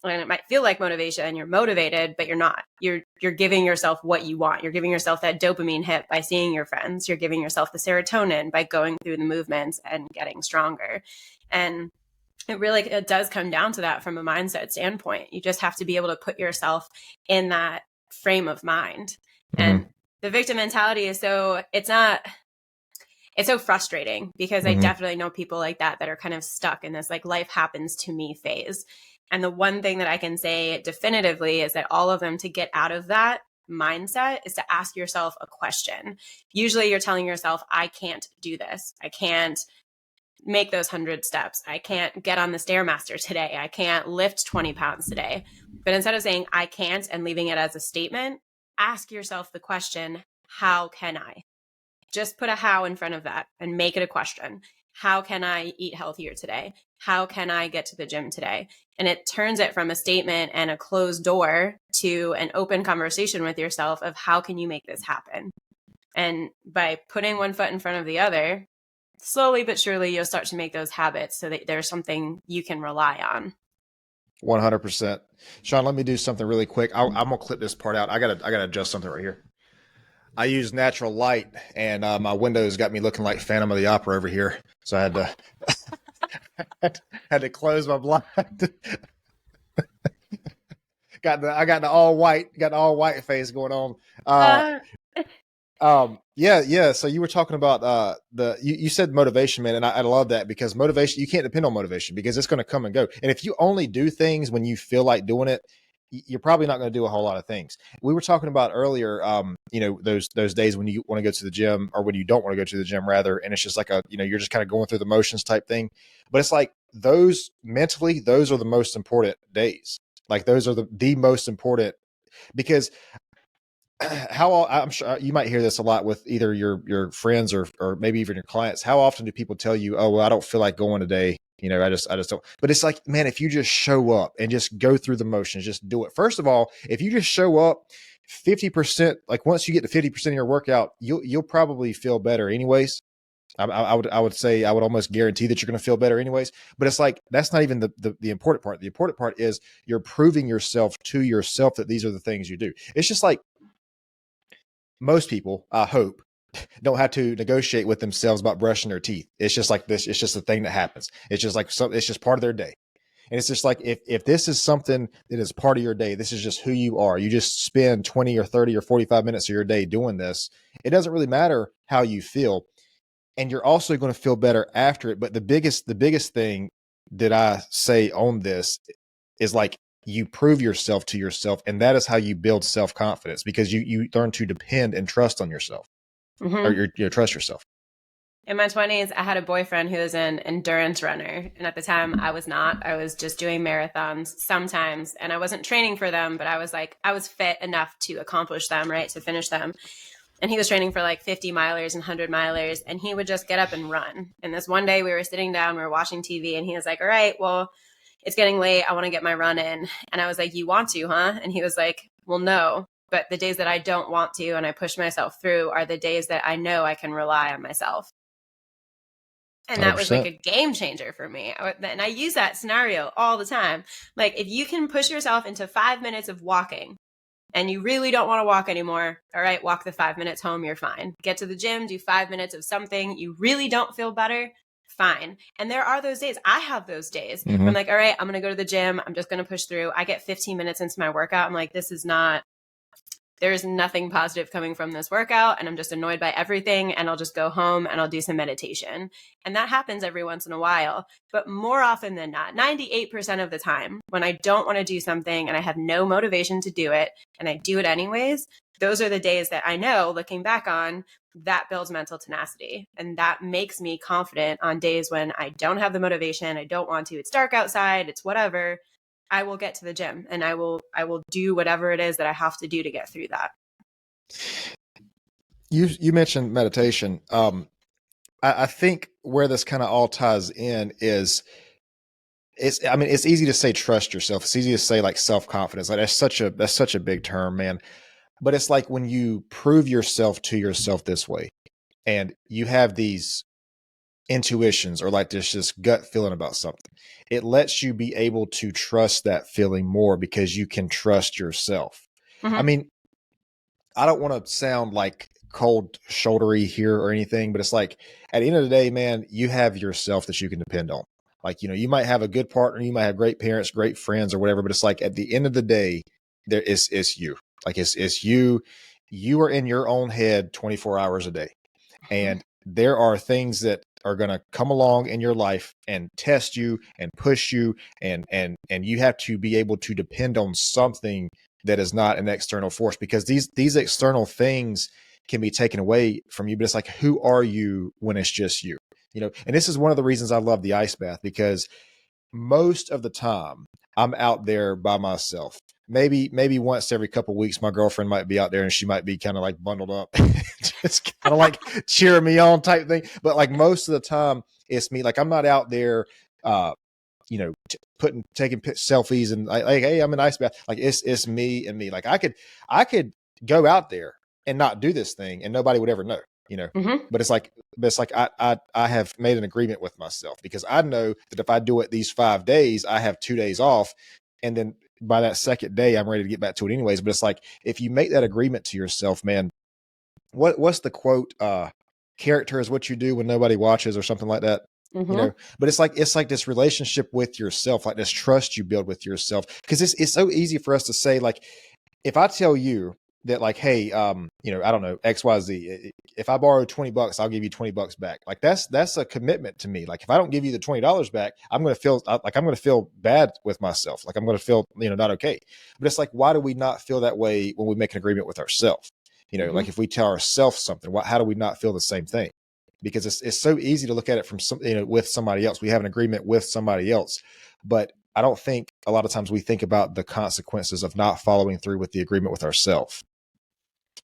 And it might feel like motivation and you're motivated, but you're not. You're giving yourself what you want. You're giving yourself that dopamine hit by seeing your friends. You're giving yourself the serotonin by going through the movements and getting stronger. And it does come down to that from a mindset standpoint. You just have to be able to put yourself in that frame of mind. And the victim mentality is it's so frustrating, because I definitely know people like that are kind of stuck in this like life happens to me phase. And the one thing that I can say definitively is that all of them, to get out of that mindset, is to ask yourself a question. Usually you're telling yourself, I can't do this. I can't make those 100 steps. I can't get on the Stairmaster today. I can't lift 20 pounds today. But instead of saying I can't and leaving it as a statement, ask yourself the question, how can I? Just put a how in front of that and make it a question. How can I eat healthier today? How can I get to the gym today? And it turns it from a statement and a closed door to an open conversation with yourself of how can you make this happen? And by putting one foot in front of the other, slowly but surely you'll start to make those habits so that there's something you can rely on. 100%. Shaun, let me do something really quick. I'm gonna clip this part out. I gotta adjust something right here. I use natural light, and my windows got me looking like Phantom of the Opera over here. So I had to close my blind. I got the all white face going on. Yeah. So you were talking about you said motivation, man, and I love that, because motivation, you can't depend on motivation, because it's going to come and go. And if you only do things when you feel like doing it, you're probably not going to do a whole lot of things. We were talking about earlier, those days when you want to go to the gym, or when you don't want to go to the gym rather, and it's just like you're just kind of going through the motions type thing. But it's like those are the most important days. Like those are the most important, because I'm sure you might hear this a lot with either your friends or maybe even your clients. How often do people tell you, "Oh, well, I don't feel like going today. I just don't." But it's like, man, if you just show up and just go through the motions, just do it. First of all, if you just show up 50%, like once you get to 50% of your workout, you'll probably feel better anyways. I would say, I would almost guarantee that you're going to feel better anyways. But it's like, that's not even the important part. The important part is you're proving yourself to yourself that these are the things you do. It's just like, most people, I hope, don't have to negotiate with themselves about brushing their teeth. It's just like this. It's just a thing that happens. It's just like it's just part of their day. And it's just like, if this is something that is part of your day, this is just who you are. You just spend 20 or 30 or 45 minutes of your day doing this. It doesn't really matter how you feel. And you're also going to feel better after it. But the biggest thing that I say on this is like, you prove yourself to yourself, and that is how you build self-confidence, because you learn to depend and trust on yourself, or you trust yourself. In my 20s, I had a boyfriend who was an endurance runner. And at the time I was not. I was just doing marathons sometimes, and I wasn't training for them, but I was fit enough to accomplish them, right? To finish them. And he was training for like 50 milers and 100 milers, and he would just get up and run. And this one day we were sitting down, we were watching TV, and he was like, all right, well, it's getting late. I want to get my run in. And I was like, you want to, huh? And he was like, well, no. But the days that I don't want to and I push myself through are the days that I know I can rely on myself. And that was like 100%. a game changer for me. And I use that scenario all the time. Like if you can push yourself into 5 minutes of walking and you really don't want to walk anymore, all right, walk the 5 minutes home, you're fine. Get to the gym, do 5 minutes of something. You really don't feel better, fine. And there are those days. I have those days where I'm like, all right, I'm going to go to the gym. I'm just going to push through. I get 15 minutes into my workout. I'm like, there's nothing positive coming from this workout and I'm just annoyed by everything, and I'll just go home and I'll do some meditation. And that happens every once in a while, but more often than not, 98% of the time, when I don't want to do something and I have no motivation to do it and I do it anyways, those are the days that I know, looking back on, that builds mental tenacity. And that makes me confident on days when I don't have the motivation, I don't want to, it's dark outside, it's whatever. I will get to the gym and I will do whatever it is that I have to do to get through that. You mentioned meditation. I think where this kind of all ties in is it's easy to say trust yourself. It's easy to say like self-confidence. Like that's such a big term, man. But it's like when you prove yourself to yourself this way and you have these intuitions or like this just gut feeling about something, it lets you be able to trust that feeling more because you can trust yourself. Mm-hmm. I mean, I don't want to sound like cold shouldery here or anything, but it's like at the end of the day, man, you have yourself that you can depend on. Like, you might have a good partner, you might have great parents, great friends or whatever, but it's like at the end of the day, it's you. Like it's you. You are in your own head 24 hours a day. And there are things that are going to come along in your life and test you and push you. And you have to be able to depend on something that is not an external force, because these external things can be taken away from you. But it's like, who are you when it's just you? And this is one of the reasons I love the ice bath, because most of the time I'm out there by myself. Maybe once every couple of weeks, my girlfriend might be out there and she might be kind of like bundled up, just kind of like cheering me on type thing. But like most of the time it's me. Like I'm not out there, taking selfies and like, hey, I'm an ice bath. Like it's me and me. Like I could go out there and not do this thing and nobody would ever know, Mm-hmm. but it's like I have made an agreement with myself, because I know that if I do it these 5 days, I have 2 days off. And then by that second day, I'm ready to get back to it anyways. But it's like, if you make that agreement to yourself, man, what's the quote? Character is what you do when nobody watches, or something like that. Mm-hmm. But it's like this relationship with yourself, like this trust you build with yourself. Because it's so easy for us to say, like, if I tell you that, like, hey, I don't know, XYZ, if I borrow $20, I'll give you $20 back. Like that's a commitment to me. Like if I don't give you the $20 back, I'm going to feel bad with myself. Like I'm going to feel, not okay. But it's like, why do we not feel that way when we make an agreement with ourselves? Mm-hmm. Like if we tell ourselves something, how do we not feel the same thing? Because it's so easy to look at it from with somebody else. We have an agreement with somebody else, but I don't think a lot of times we think about the consequences of not following through with the agreement with ourselves.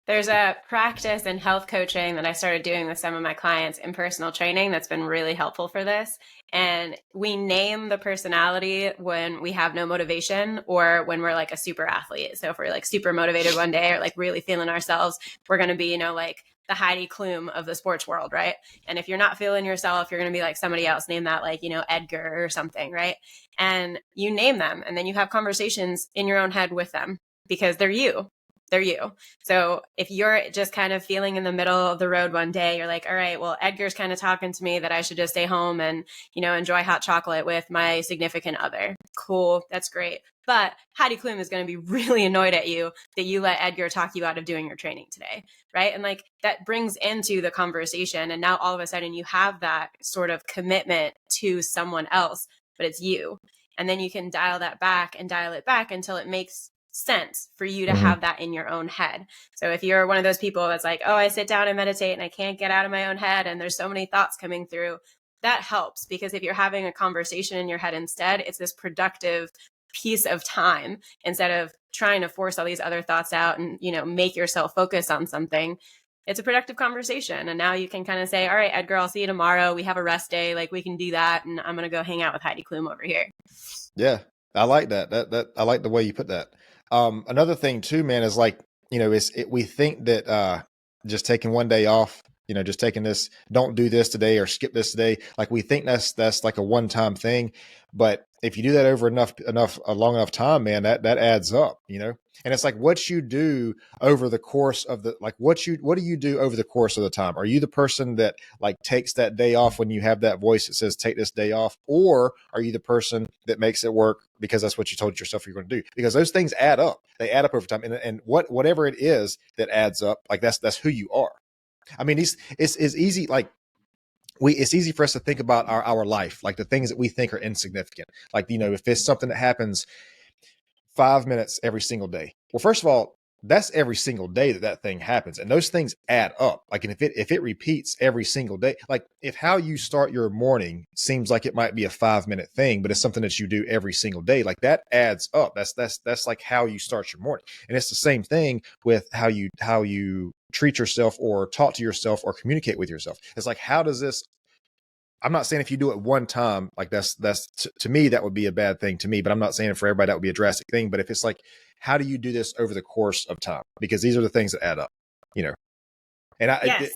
There's a practice in health coaching that I started doing with some of my clients in personal training that's been really helpful for this. And we name the personality when we have no motivation, or when we're like a super athlete. So if we're like super motivated one day or like really feeling ourselves, we're going to be, like the Heidi Klum of the sports world, right? And if you're not feeling yourself, you're going to be like somebody else. Name that like, Edgar or something, right? And you name them, and then you have conversations in your own head with them, because they're you. They're you. So if you're just kind of feeling in the middle of the road one day, you're like, all right, well, Edgar's kind of talking to me that I should just stay home and, enjoy hot chocolate with my significant other. Cool. That's great. But Heidi Klum is going to be really annoyed at you that you let Edgar talk you out of doing your training today. Right. And like that brings into the conversation. And now all of a sudden you have that sort of commitment to someone else, but it's you. And then you can dial that back and dial it back until it makes sense for you to have that in your own head. So if you're one of those people that's like, oh, I sit down and meditate and I can't get out of my own head and there's so many thoughts coming through, that helps, because if you're having a conversation in your head instead, it's this productive piece of time instead of trying to force all these other thoughts out and, make yourself focus on something. It's a productive conversation. And now you can kind of say, all right, Edgar, I'll see you tomorrow. We have a rest day. Like we can do that. And I'm going to go hang out with Heidi Klum over here. Yeah. I like that. That I like the way you put that. Another thing too, man, is like, we think that just taking one day off just taking this, don't do this today or skip this today. Like we think that's like a one-time thing, but if you do that over a long enough time, man, that adds up, and it's like what you do over the course of what do you do over the course of the time? Are you the person that like takes that day off when you have that voice that says take this day off, or are you the person that makes it work because that's what you told yourself you're going to do? Because those things add up. They add up over time, and whatever it is that adds up, like that's who you are. I mean, it's easy. Like it's easy for us to think about our life, like the things that we think are insignificant. Like, if it's something that happens 5 minutes every single day. Well, first of all, that's every single day that thing happens. And those things add up. Like, and if it repeats every single day, like if how you start your morning seems like it might be a 5-minute thing, but it's something that you do every single day, like that adds up. That's like how you start your morning. And it's the same thing with how you treat yourself or talk to yourself or communicate with yourself. It's like, how does this, I'm not saying if you do it one time, like that's to me, that would be a bad thing to me, but I'm not saying for everybody that would be a drastic thing. But if it's like, how do you do this over the course of time? Because these are the things that add up, And Yes.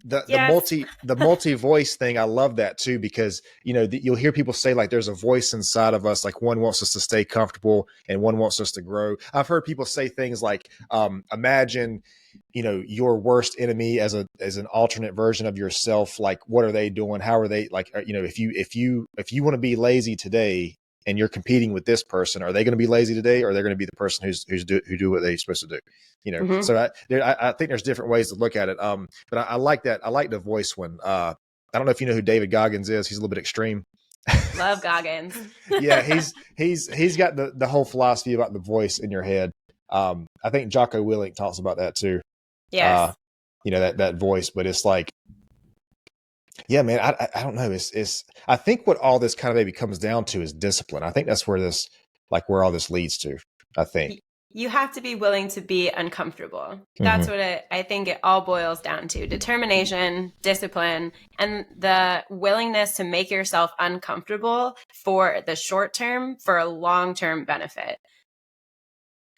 the multi voice thing, I love that too, because you'll hear people say like there's a voice inside of us, like one wants us to stay comfortable and one wants us to grow. I've heard people say things like, imagine your worst enemy as an alternate version of yourself. Like, what are they doing? How are they, like, if you want to be lazy today and you're competing with this person, are they going to be lazy today, or are they going to be the person who do what they're supposed to do? Mm-hmm. So I think there's different ways to look at it. But I like that. I like the voice one. I don't know if you know who David Goggins is. He's a little bit extreme. Love Goggins. Yeah, he's got the whole philosophy about the voice in your head. I think Jocko Willink talks about that too. Yes. That voice, but it's like, yeah, man, I don't know. I think what all this kind of maybe comes down to is discipline. I think that's where all this leads to, I think. You have to be willing to be uncomfortable. That's what I think it all boils down to. Determination, discipline, and the willingness to make yourself uncomfortable for the short term for a long-term benefit.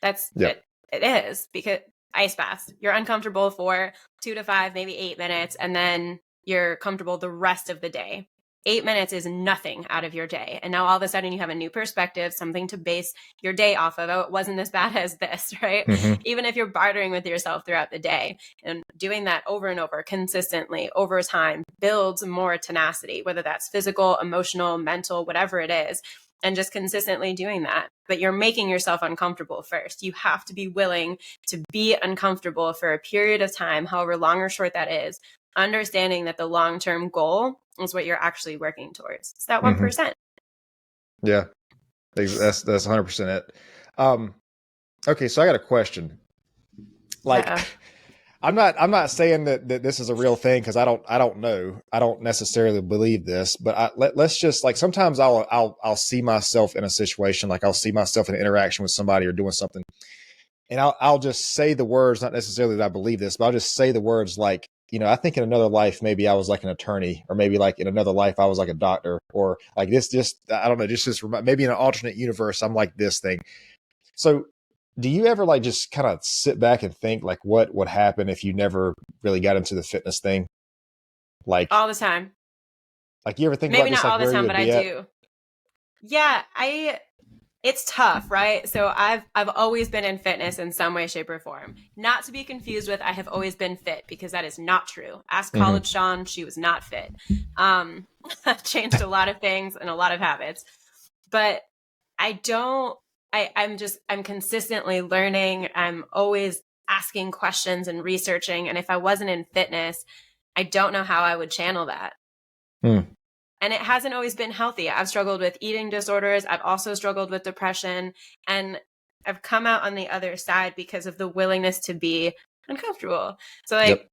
That's it. It is, because ice baths, you're uncomfortable for 2 to 5, maybe 8 minutes, and then you're comfortable the rest of the day. 8 minutes is nothing out of your day. And now all of a sudden you have a new perspective, something to base your day off of. Oh, it wasn't as bad as this, right? Even if you're bartering with yourself throughout the day, and doing that over and over consistently over time builds more tenacity, whether that's physical, emotional, mental, whatever it is. And just consistently doing that. But you're making yourself uncomfortable first. You have to be willing to be uncomfortable for a period of time, however long or short that is, understanding that the long-term goal is what you're actually working towards. It's that 1%. Yeah, that's 100% it. Okay, so I got a question. Like, I'm not saying that this is a real thing, because I don't know. I don't necessarily believe this, but let's just, like, sometimes I'll see myself in a situation, like I'll see myself in an interaction with somebody or doing something, and I'll just say the words, not necessarily that I believe this, but I'll just say the words like, I think in another life, maybe I was like an attorney, or maybe like in another life, I was like a doctor, or like this, I don't know, just maybe in an alternate universe, I'm like this thing. So do you ever like just kind of sit back and think like what would happen if you never really got into the fitness thing? Like all the time. Like, you ever think maybe about this, not like all the where time, you but would I be at? do. Yeah, it's tough, right? So I've always been in fitness in some way, shape, or form. Not to be confused with I have always been fit, because that is not true. Ask college Shaun, she was not fit. Changed a lot of things and a lot of habits. But I'm consistently learning. I'm always asking questions and researching. And if I wasn't in fitness, I don't know how I would channel that. And it hasn't always been healthy. I've struggled with eating disorders. I've also struggled with depression. And I've come out on the other side because of the willingness to be uncomfortable. So like,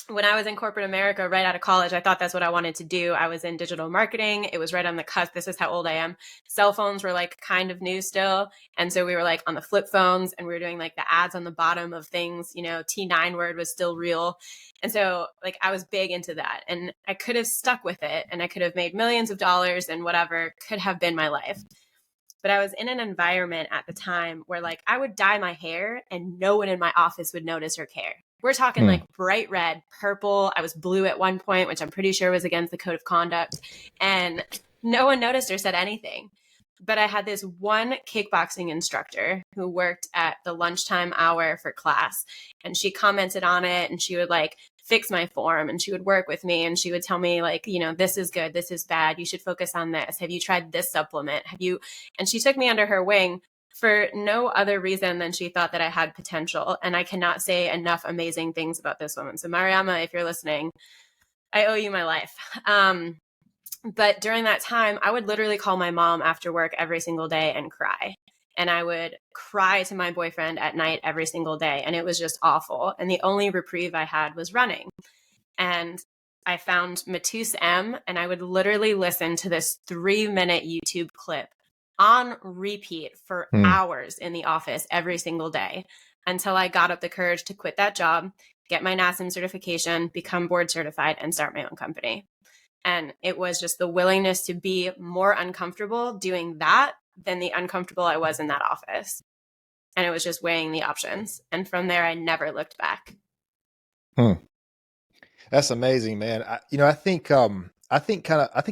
when I was in corporate America right out of college, I thought that's what I wanted to do. I was in digital marketing. It was right on the cusp. This is how old I am. Cell phones were like kind of new still. And so we were like on the flip phones, and we were doing like the ads on the bottom of things, T9 word was still real. And so like I was big into that, and I could have stuck with it, and I could have made millions of dollars, and whatever could have been my life. But I was in an environment at the time where like I would dye my hair and no one in my office would notice or care. We're talking like bright red, purple. I was blue at one point, which I'm pretty sure was against the code of conduct. And no one noticed or said anything. But I had this one kickboxing instructor who worked at the lunchtime hour for class. And she commented on it and she would like fix my form and she would work with me and she would tell me like, you know, this is good, this is bad, you should focus on this. Have you tried this supplement? Have you? And she took me under her wing for no other reason than she thought that I had potential. And I cannot say enough amazing things about this woman. So Mariama, if you're listening, I owe you my life. But during that time, I would literally call my mom after work every single day and cry. And I would cry to my boyfriend at night every single day. And it was just awful. And the only reprieve I had was running. And I found Matus M, and I would literally listen to this 3-minute YouTube clip on repeat for hours in the office every single day until I got up the courage to quit that job, get my NASM certification, become board certified, and start my own company. And it was just the willingness to be more uncomfortable doing that than the uncomfortable I was in that office. And it was just weighing the options. And from there, I never looked back. That's amazing, man. I think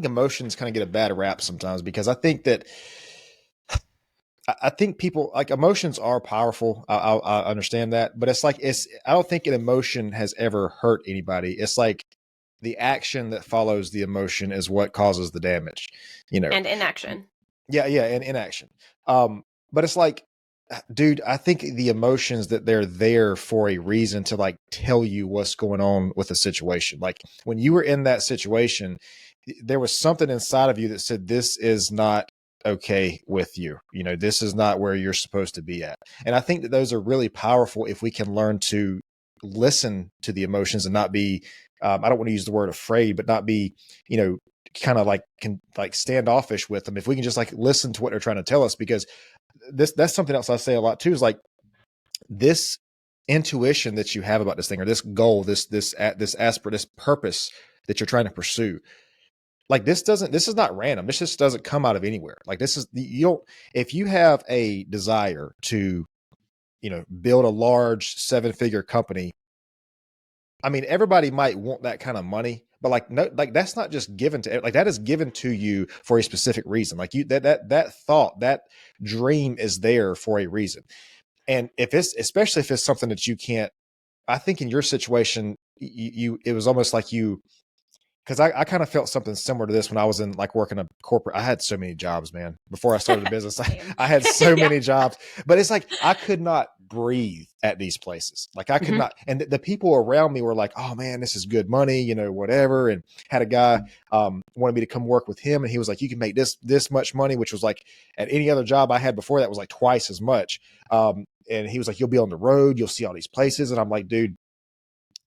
emotions kind of get a bad rap sometimes because I think people like emotions are powerful. I understand that, but I don't think an emotion has ever hurt anybody. It's like the action that follows the emotion is what causes the damage, and inaction. Yeah. And inaction. But it's like, dude, I think the emotions that they're there for a reason to like tell you what's going on with the situation. Like when you were in that situation, there was something inside of you that said, this is not okay with you. This is not where you're supposed to be at. And I think that those are really powerful if we can learn to listen to the emotions and not be, I don't want to use the word afraid, but not be, kind of like standoffish with them. If we can just like listen to what they're trying to tell us, because that's something else I say a lot too, is like this intuition that you have about this thing or this goal, this purpose that you're trying to pursue. Like this is not random. This just doesn't come out of anywhere. Like if you have a desire to, build a large 7-figure company, I mean, everybody might want that kind of money, but like, no, like that's not just given to, like that is given to you for a specific reason. Like that thought, that dream is there for a reason. And especially if it's something that you can't, I think in your situation, it was almost like because I kind of felt something similar to this when I was in like working a corporate. I had so many jobs, man. Before I started the business, I had so many jobs, but it's like I could not breathe at these places. Like I could not. And the people around me were like, "Oh man, this is good money, whatever." And had a guy wanted me to come work with him, and he was like, "You can make this much money," which was like at any other job I had before that was like twice as much. And he was like, "You'll be on the road, you'll see all these places," and I'm like, "Dude,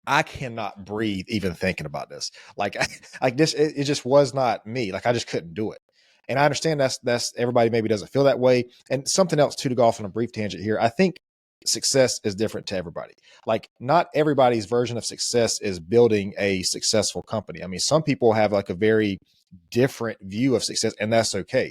I cannot breathe even thinking about this." Like this, it just was not me. Like I just couldn't do it. And I understand that's everybody maybe doesn't feel that way. And something else too, to go off on a brief tangent here. I think success is different to everybody. Like not everybody's version of success is building a successful company. I mean, some people have like a very different view of success, and that's okay.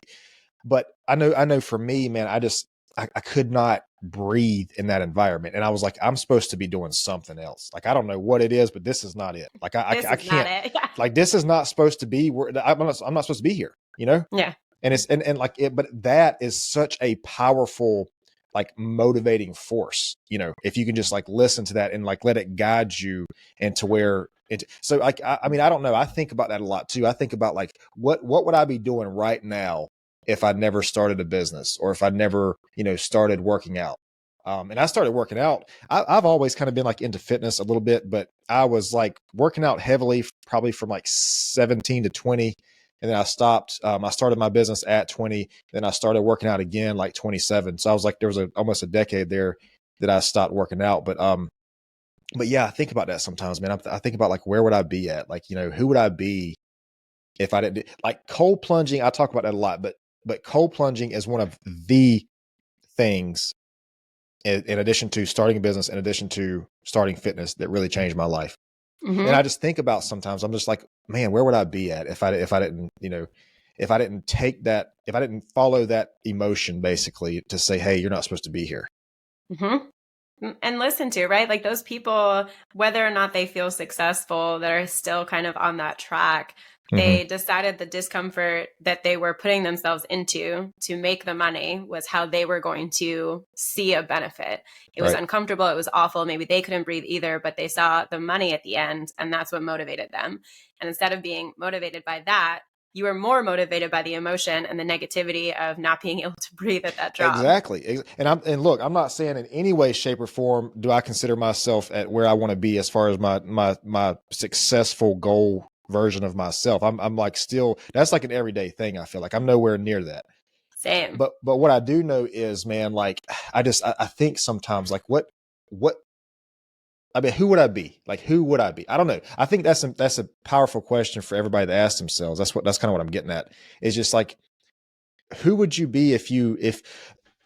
But I know for me, man, I could not breathe in that environment. And I was like, I'm supposed to be doing something else. Like, I don't know what it is, but this is not it. Like I can't, like, this is not supposed to be where I'm not supposed to be here, Yeah. And it's, and like it, but that is such a powerful, like motivating force, if you can just like listen to that and like, let it guide you into where it, so like, I mean, I don't know. I think about that a lot too. I think about like, what would I be doing right now if I never started a business or if I never, started working out. And I started working out. I've always kind of been like into fitness a little bit, but I was like working out heavily probably from like 17 to 20. And then I stopped. I started my business at 20. Then I started working out again like 27. So I was like, there was almost a decade there that I stopped working out. But yeah, I think about that sometimes, man. I think about like, where would I be at? Like, who would I be if I didn't like cold plunging? I talk about that a lot, but cold plunging is one of the things in addition to starting a business, in addition to starting fitness, that really changed my life. And I just think about sometimes I'm just like, man, where would I be at if I didn't, if I didn't follow that emotion basically to say, hey, you're not supposed to be here. And listen to, right? Like those people, whether or not they feel successful, that are still kind of on that track, they decided the discomfort that they were putting themselves into to make the money was how they were going to see a benefit. It was uncomfortable. It was awful. Maybe they couldn't breathe either, but they saw the money at the end, and that's what motivated them. And instead of being motivated by that, you were more motivated by the emotion and the negativity of not being able to breathe at that job. Exactly. And look, I'm not saying in any way, shape, or form do I consider myself at where I want to be as far as my successful goal version of myself. I'm like still, that's like an everyday thing. I feel like I'm nowhere near that. Same. But what I do know is, man, like I think sometimes like what I mean, who would I be? Like, who would I be? I don't know. I think that's a powerful question for everybody to ask themselves. That's kind of what I'm getting at. Is just like, who would you be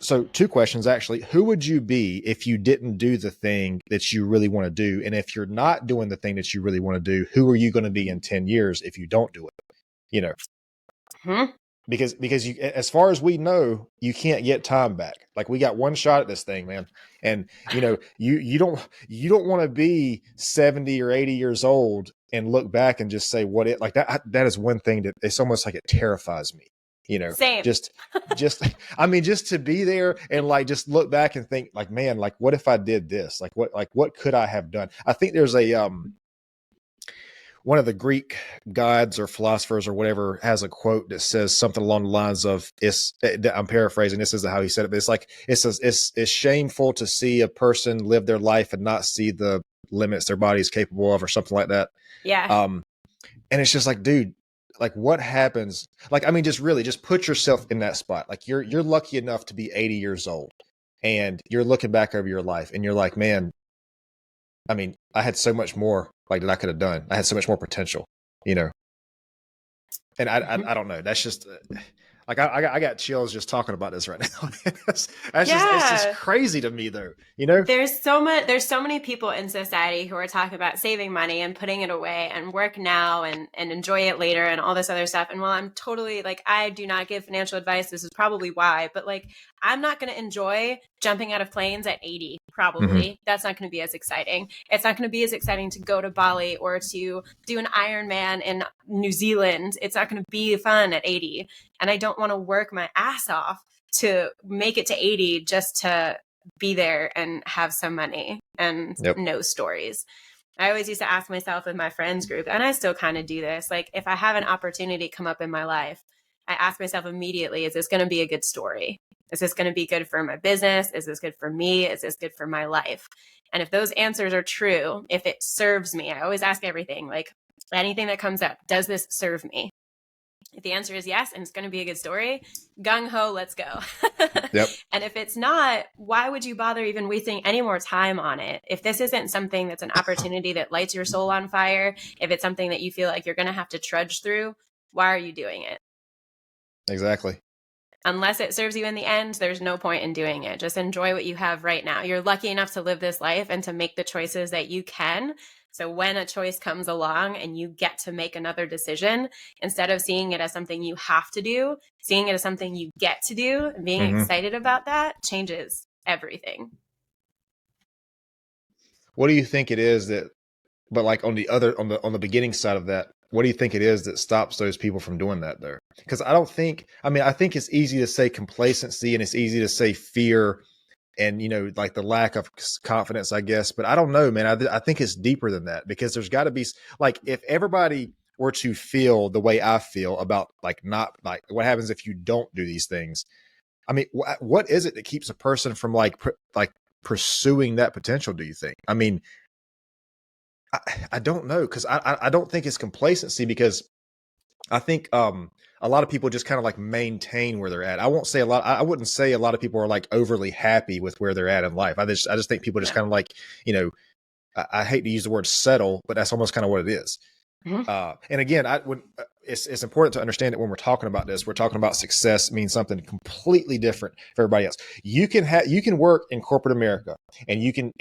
so two questions actually. Who would you be if you didn't do the thing that you really want to do? And if you're not doing the thing that you really want to do, who are you going to be in 10 years if you don't do it? You know, because you, as far as we know, you can't get time back. Like we got one shot at this thing, man. And you know, you don't want to be 70 or 80 years old and look back and just say like that is one thing that it's almost like it terrifies me. You know, Same. just I mean, just to be there and like just look back and think like, man, like what if I did this? Like what could I have done? I think there's a one of the Greek gods or philosophers or whatever has a quote that says something along the lines of, I'm paraphrasing, this isn't how he said it, but it's like, it says, it's shameful to see a person live their life and not see the limits their body is capable of or something like that. Yeah. And it's just like, dude, like what happens? Like, I mean, just put yourself in that spot. Like you're lucky enough to be 80 years old and you're looking back over your life and you're like, man, I mean, I had so much more like that I could have done. I had so much more potential, you know? And I don't know. That's just like, I got chills just talking about this right now. It's just crazy to me though, you know? There's so many people in society who are talking about saving money and putting it away and work now and enjoy it later and all this other stuff. And while I'm totally like, I do not give financial advice, this is probably why, but like, I'm not going to enjoy jumping out of planes at 80, probably. That's not going to be as exciting. It's not going to be as exciting to go to Bali or to do an Ironman in New Zealand. It's not going to be fun at 80. And I don't want to work my ass off to make it to 80 just to be there and have some money and no stories. I always used to ask myself in my friends group, and I still kind of do this, like if I have an opportunity come up in my life, I ask myself immediately, is this going to be a good story? Is this going to be good for my business? Is this good for me? Is this good for my life? And if those answers are true, if it serves me, I always ask everything, like anything that comes up, does this serve me? If the answer is yes, and it's going to be a good story, gung ho, let's go. And if it's not, why would you bother even wasting any more time on it? If this isn't something that's an opportunity that lights your soul on fire, if it's something that you feel like you're going to have to trudge through, why are you doing it? Exactly. Unless it serves you in the end, there's no point in doing it. Just enjoy what you have right now. You're lucky enough to live this life and to make the choices that you can. So when a choice comes along and you get to make another decision, instead of seeing it as something you have to do, seeing it as something you get to do, and being excited about that changes everything. What do you think it is that, but like on the beginning side of that, what do you think it is that stops those people from doing that though? Because I think it's easy to say complacency and it's easy to say fear and, you know, like the lack of confidence, I guess. But I don't know, man. I think it's deeper than that because there's got to be like, if everybody were to feel the way I feel about like, not like what happens if you don't do these things. I mean, what is it that keeps a person from like pursuing that potential? Do you think? I mean, I don't know. Cause I don't think it's complacency because I think, a lot of people just kind of like maintain where they're at. I wouldn't say a lot of people are like overly happy with where they're at in life. I just think people just kind of like, you know, I hate to use the word settle, but that's almost kind of what it is. And again, it's important to understand that when we're talking about this, we're talking about success means something completely different for everybody else. You can work in corporate America and you can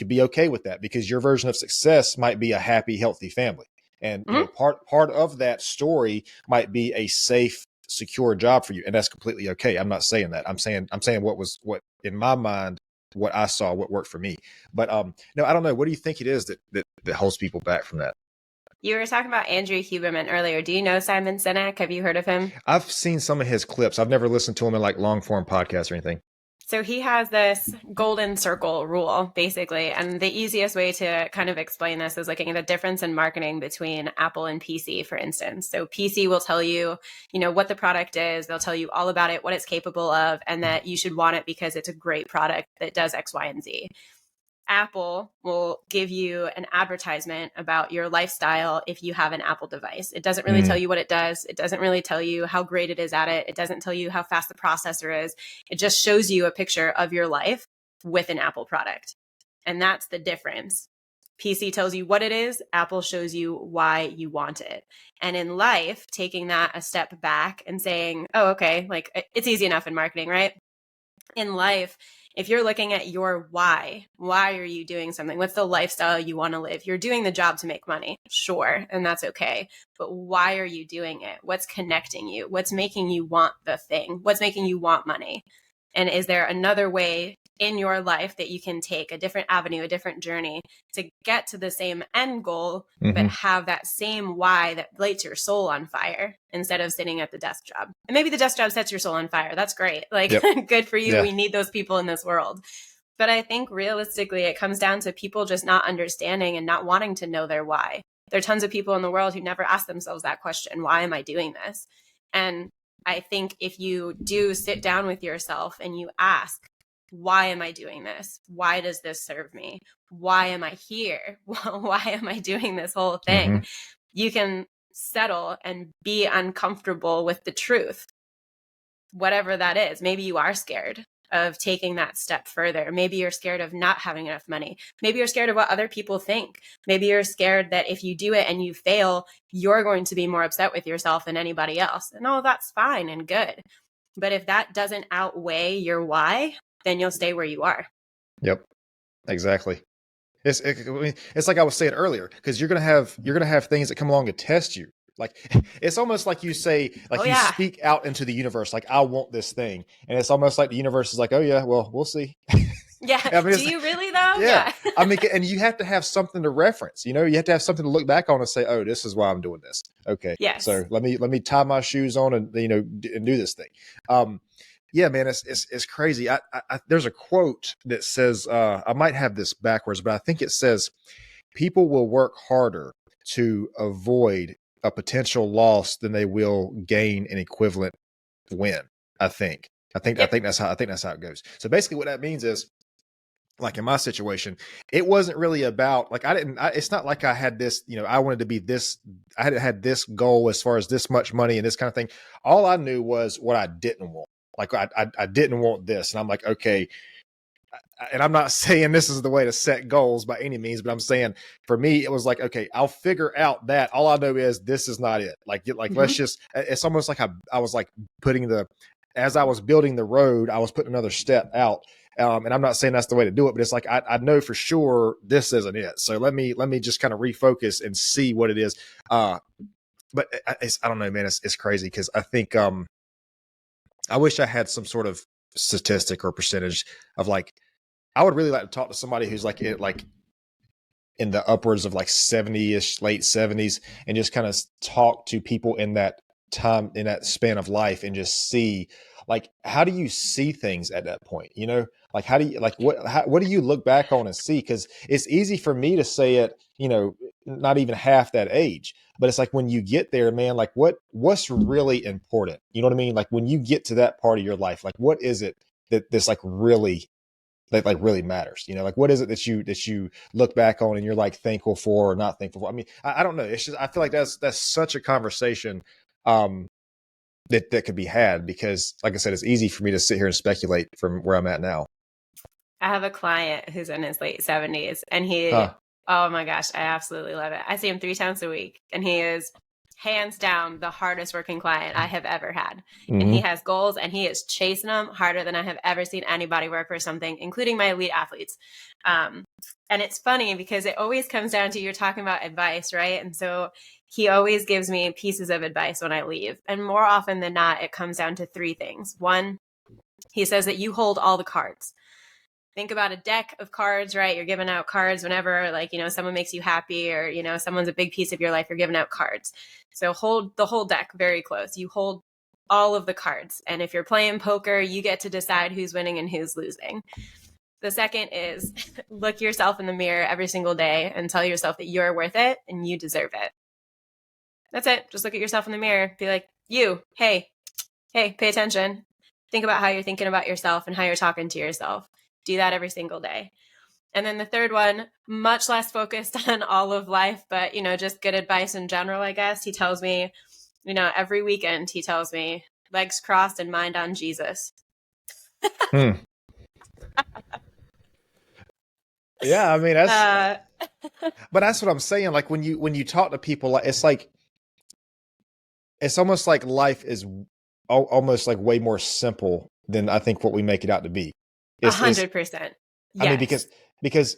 be okay with that because your version of success might be a happy, healthy family. And you know, part of that story might be a safe secure job for you, and that's completely okay. I'm not saying that. I'm saying what in my mind, what I saw, what worked for me. But no, I don't know. What do you think it is that holds people back from that? You were talking about Andrew Huberman earlier. Do you know Simon Sinek? Have you heard of him? I've seen some of his clips. I've never listened to him in like long form podcasts or anything. So he has this golden circle rule, basically. And the easiest way to kind of explain this is looking at the difference in marketing between Apple and PC, for instance. So PC will tell you, what the product is. They'll tell you all about it, what it's capable of, and that you should want it because it's a great product that does X, Y, and Z. Apple will give you an advertisement about your lifestyle if you have an Apple device. It doesn't really tell you what it does. It doesn't really tell you how great it is at it. It doesn't tell you how fast the processor is. It just shows you a picture of your life with an Apple product. And that's the difference. PC tells you what it is. Apple shows you why you want it. And in life, taking that a step back and saying, oh, okay, like it's easy enough in marketing, right? In life, if you're looking at your why are you doing something? What's the lifestyle you want to live? You're doing the job to make money, sure, and that's okay. But why are you doing it? What's connecting you? What's making you want the thing? What's making you want money? And is there another way in your life that you can take, a different avenue, a different journey to get to the same end goal, but have that same why that lights your soul on fire instead of sitting at the desk job? And maybe the desk job sets your soul on fire. That's great. Like, good for you. Yeah. We need those people in this world. But I think realistically, it comes down to people just not understanding and not wanting to know their why. There are tons of people in the world who never ask themselves that question. Why am I doing this? And I think if you do sit down with yourself and you ask, why am I doing this? Why does this serve me? Why am I here? Why am I doing this whole thing? You can settle and be uncomfortable with the truth, whatever that is. Maybe you are scared of taking that step further. Maybe you're scared of not having enough money. Maybe you're scared of what other people think. Maybe you're scared that if you do it and you fail, you're going to be more upset with yourself than anybody else. And that's fine and good. But if that doesn't outweigh your why, then you'll stay where you are. Yep, exactly. It's like I was saying earlier, because you're gonna have things that come along to test you. Like it's almost like you say, like speak out into the universe, like I want this thing, and it's almost like the universe is like, oh yeah, well we'll see. Yeah. I mean, do you really though? Yeah. I mean, and you have to have something to reference. You have to have something to look back on and say, oh, this is why I'm doing this. Okay. Yes. So let me tie my shoes on and and do this thing. Yeah, man, it's crazy. I there's a quote that says, I might have this backwards, but I think it says, people will work harder to avoid a potential loss than they will gain an equivalent win. I think that's how it goes. So basically what that means is, like in my situation, it wasn't really about like, it's not like I had this, I wanted to be this, I had this goal as far as this much money and this kind of thing. All I knew was what I didn't want. Like I didn't want this. And I'm like, okay. And I'm not saying this is the way to set goals by any means, but I'm saying for me, it was like, okay, I'll figure out that. All I know is this is not it. Like let's just, it's almost like I was like as I was building the road, I was putting another step out. And I'm not saying that's the way to do it, but it's like, I know for sure this isn't it. So let me just kind of refocus and see what it is. But I don't know, man, it's crazy. Cause I think, I wish I had some sort of statistic or percentage of like, I would really like to talk to somebody who's like in the upwards of like 70-ish, late 70s, and just kind of talk to people in that time, in that span of life, and just see like, how do you see things at that point? Like, how do you, like, what do you look back on and see? Cause it's easy for me to say it, not even half that age, but it's like when you get there, man, like what's really important? You know what I mean? Like when you get to that part of your life, like what is it that's like really, that like really matters? Like what is it that you look back on and you're like thankful for or not thankful for? I mean, I don't know. It's just, I feel like that's such a conversation, that could be had, because like I said, it's easy for me to sit here and speculate from where I'm at now. I have a client who's in his late 70s and he, oh my gosh, I absolutely love it. I see him 3 times a week and he is hands down the hardest working client I have ever had. Mm-hmm. And he has goals and he is chasing them harder than I have ever seen anybody work for something, including my elite athletes. And it's funny because it always comes down to, you're talking about advice, right? And so he always gives me pieces of advice when I leave. And more often than not, it comes down to three things. One, he says that you hold all the cards. Think about a deck of cards, right? You're giving out cards whenever, like, someone makes you happy, or, someone's a big piece of your life, you're giving out cards. So hold the whole deck very close. You hold all of the cards. And if you're playing poker, you get to decide who's winning and who's losing. The second is look yourself in the mirror every single day and tell yourself that you're worth it and you deserve it. That's it. Just look at yourself in the mirror. Be like, hey, pay attention. Think about how you're thinking about yourself and how you're talking to yourself. Do that every single day. And then the third one, much less focused on all of life, but, just good advice in general, I guess. He tells me, every weekend, he tells me, legs crossed and mind on Jesus. Yeah, I mean, that's, but that's what I'm saying. Like when you talk to people, like it's almost like life is almost like way more simple than I think what we make it out to be. 100%. I mean, because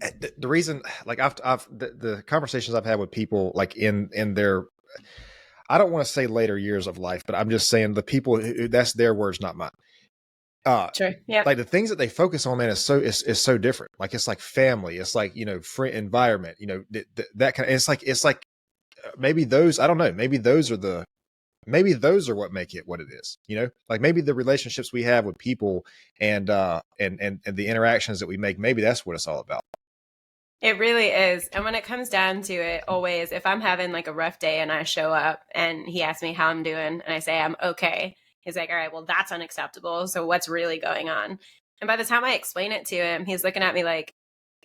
the reason, like the conversations I've had with people, like in their, I don't want to say later years of life, but I'm just saying the people who, that's their words, not mine. Sure. Yeah. Like the things that they focus on, man, is so different. Like it's like family, it's like, friend, environment, that kind of, it's like maybe those, I don't know, maybe those are what make it what it is, like maybe the relationships we have with people and the interactions that we make, maybe that's what it's all about. It really is. And when it comes down to it, always, if I'm having like a rough day and I show up and he asks me how I'm doing and I say I'm okay, he's like, all right, well, that's unacceptable. So what's really going on? And by the time I explain it to him, he's looking at me like,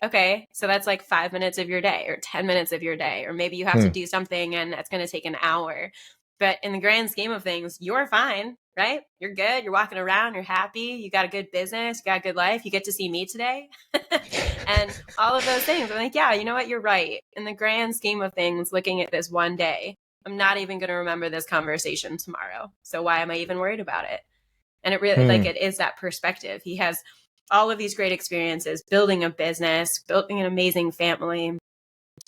okay, so that's like 5 minutes of your day or 10 minutes of your day, or maybe you have to do something and that's going to take an hour. But in the grand scheme of things, you're fine, right? You're good. You're walking around. You're happy. You got a good business. You got a good life. You get to see me today. And all of those things. I'm like, yeah, you know what? You're right. In the grand scheme of things, looking at this one day, I'm not even going to remember this conversation tomorrow. So why am I even worried about it? And it really, like, it is that perspective. He has all of these great experiences, building a business, building an amazing family.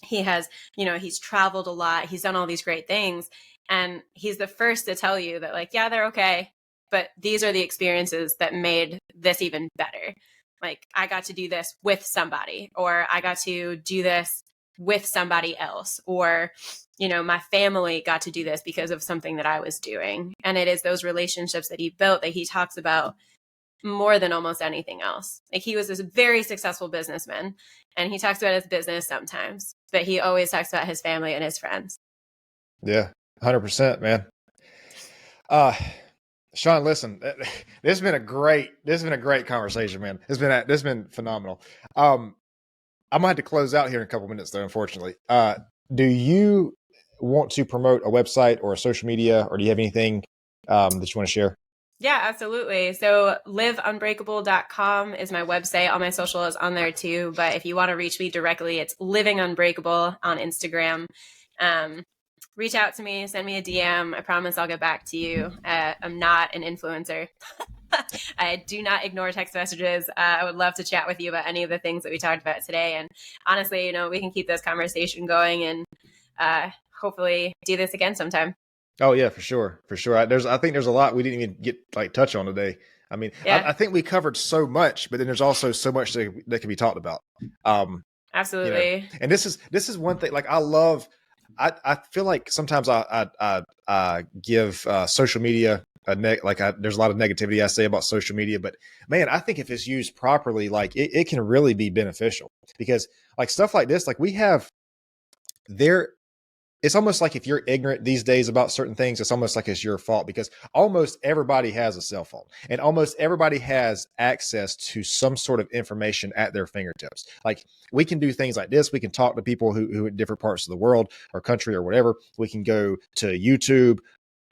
He has, he's traveled a lot. He's done all these great things. And he's the first to tell you that, like, yeah, they're okay, but these are the experiences that made this even better. Like, I got to do this with somebody, or I got to do this with somebody else, or, my family got to do this because of something that I was doing. And it is those relationships that he built that he talks about more than almost anything else. Like, he was this very successful businessman, and he talks about his business sometimes, but he always talks about his family and his friends. Yeah, 100%, man. Shaun, listen, this has been a great conversation, man. This has been phenomenal. I'm gonna have to close out here in a couple minutes, though. Unfortunately, do you want to promote a website or a social media, or do you have anything that you want to share? Yeah, absolutely. So liveunbreakable.com is my website. All my social is on there too. But if you want to reach me directly, it's Living Unbreakable on Instagram. Reach out to me, send me a DM. I promise I'll get back to you. I'm not an influencer. I do not ignore text messages. I would love to chat with you about any of the things that we talked about today. And honestly, we can keep this conversation going and hopefully do this again sometime. Oh yeah, for sure. I think there's a lot we didn't even get touch on today. I mean, yeah. I think we covered so much, but then there's also so much that can be talked about. Absolutely. And this is one thing. Like, I feel like sometimes I give social media there's a lot of negativity I say about social media, but man, I think if it's used properly, like it can really be beneficial, because like stuff like this, like we have there. It's almost like if you're ignorant these days about certain things, it's almost like it's your fault, because almost everybody has a cell phone and almost everybody has access to some sort of information at their fingertips. Like, we can do things like this. We can talk to people who in different parts of the world or country or whatever. We can go to YouTube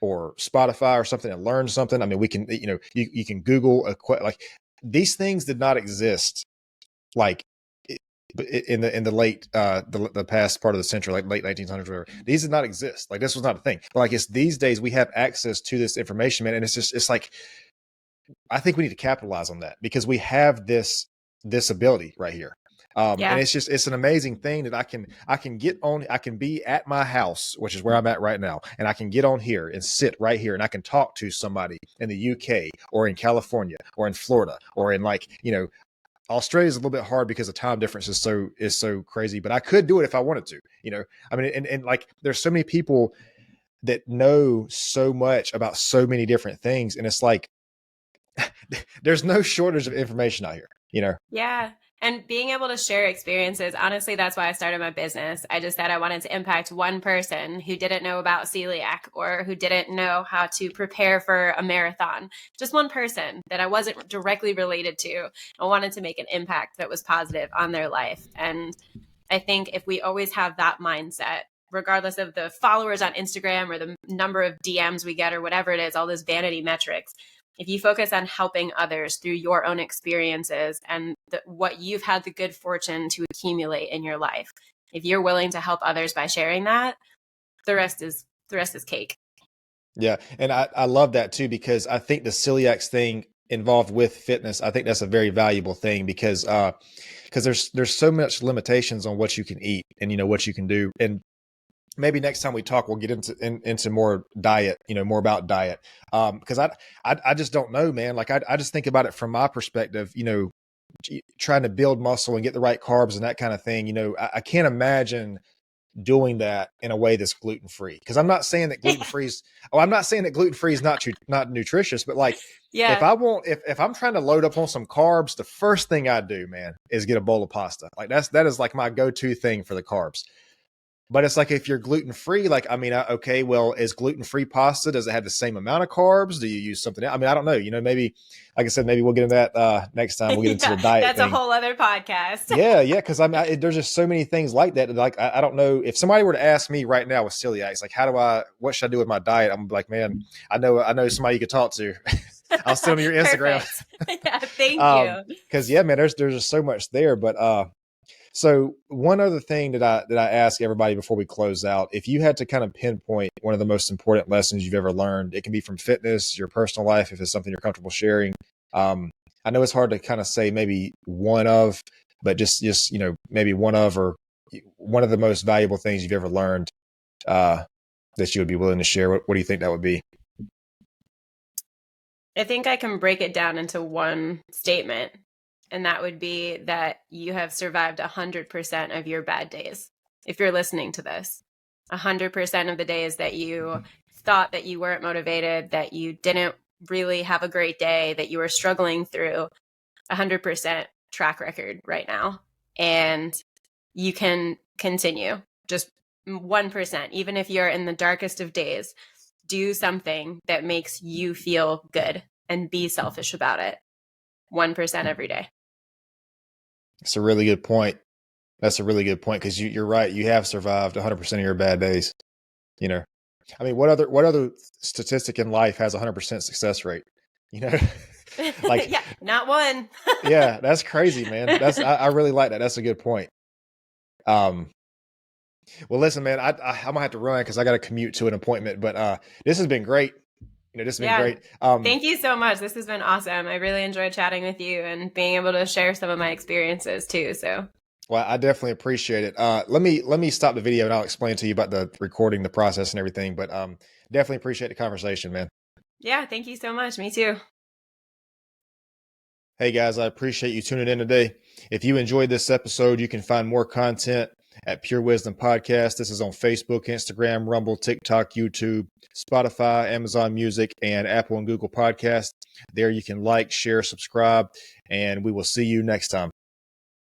or Spotify or something and learn something. I mean, we can, you can Google like these things did not exist like in the late the past part of the century, like late 1900s, whatever. These did not exist. Like this was not a thing. But like it's these days we have access to this information, man, and it's like I think we need to capitalize on that because we have this ability right here. And it's an amazing thing that I can get on. I can be at my house, which is where I'm at right now, and I can get on here and sit right here, and I can talk to somebody in the UK or in California or in Florida or in Australia is a little bit hard because the time difference is so crazy, but I could do it if I wanted to. I mean, and like there's so many people that know so much about so many different things, and it's like there's no shortage of information out here. Yeah. And being able to share experiences, honestly, that's why I started my business. I just said I wanted to impact one person who didn't know about celiac or who didn't know how to prepare for a marathon. Just one person that I wasn't directly related to. I wanted to make an impact that was positive on their life. And I think if we always have that mindset, regardless of the followers on Instagram or the number of DMs we get or whatever it is, all those vanity metrics, if you focus on helping others through your own experiences and what you've had the good fortune to accumulate in your life, if you're willing to help others by sharing that, the rest is cake. Yeah. And I love that too, because I think the celiac thing involved with fitness, I think that's a very valuable thing because there's so much limitations on what you can eat and, what you can do. And maybe next time we talk, we'll get into more diet, more about diet. Because I just don't know, man. Like I just think about it from my perspective, trying to build muscle and get the right carbs and that kind of thing. I can't imagine doing that in a way that's gluten-free. Because I'm not saying that gluten-free is, I'm not saying that gluten-free is not nutritious, but like, if I'm trying to load up on some carbs, the first thing I do, man, is get a bowl of pasta. Like that is like my go-to thing for the carbs. But it's like, if you're gluten-free, like, I mean, okay, well, is gluten-free pasta, does it have the same amount of carbs? Do you use something else? I mean, I don't know, maybe, like I said, maybe we'll get into that next time. We'll get into the diet That's thing. A whole other podcast. Yeah. Cause there's just so many things like that. Like, I don't know if somebody were to ask me right now with celiac, it's like, what should I do with my diet? I'm like, man, I know somebody you could talk to. I'll send them your Instagram. Yeah, thank you. Cause yeah, man, there's just so much there, but, so one other thing that I ask everybody before we close out, if you had to kind of pinpoint one of the most important lessons you've ever learned, it can be from fitness, your personal life, if it's something you're comfortable sharing. I know it's hard to kind of say maybe one of, but just maybe one of, or one of the most valuable things you've ever learned that you would be willing to share. What do you think that would be? I think I can break it down into one statement. And that would be that you have survived 100% of your bad days. If you're listening to this, 100% of the days that you thought that you weren't motivated, that you didn't really have a great day, that you were struggling through, 100% track record right now. And you can continue just 1%, even if you're in the darkest of days, do something that makes you feel good and be selfish about it. 1% every day. That's a really good point. That's a really good point, because you're right. You have survived 100% of your bad days. I mean, what other statistic in life has 100% success rate? Like, yeah, not one. Yeah, that's crazy, man. I really like that. That's a good point. Well, listen, man, I'm gonna have to run because I got to commute to an appointment. But this has been great. This has been great. Thank you so much. This has been awesome. I really enjoyed chatting with you and being able to share some of my experiences too. So, well, I definitely appreciate it. Let me stop the video and I'll explain to you about the recording, the process, and everything. But definitely appreciate the conversation, man. Yeah, thank you so much. Me too. Hey guys, I appreciate you tuning in today. If you enjoyed this episode, you can find more content at Pure Wisdom Podcast. This is on Facebook, Instagram, Rumble, TikTok, YouTube, Spotify, Amazon Music, and Apple and Google Podcasts. There you can like, share, subscribe, and we will see you next time.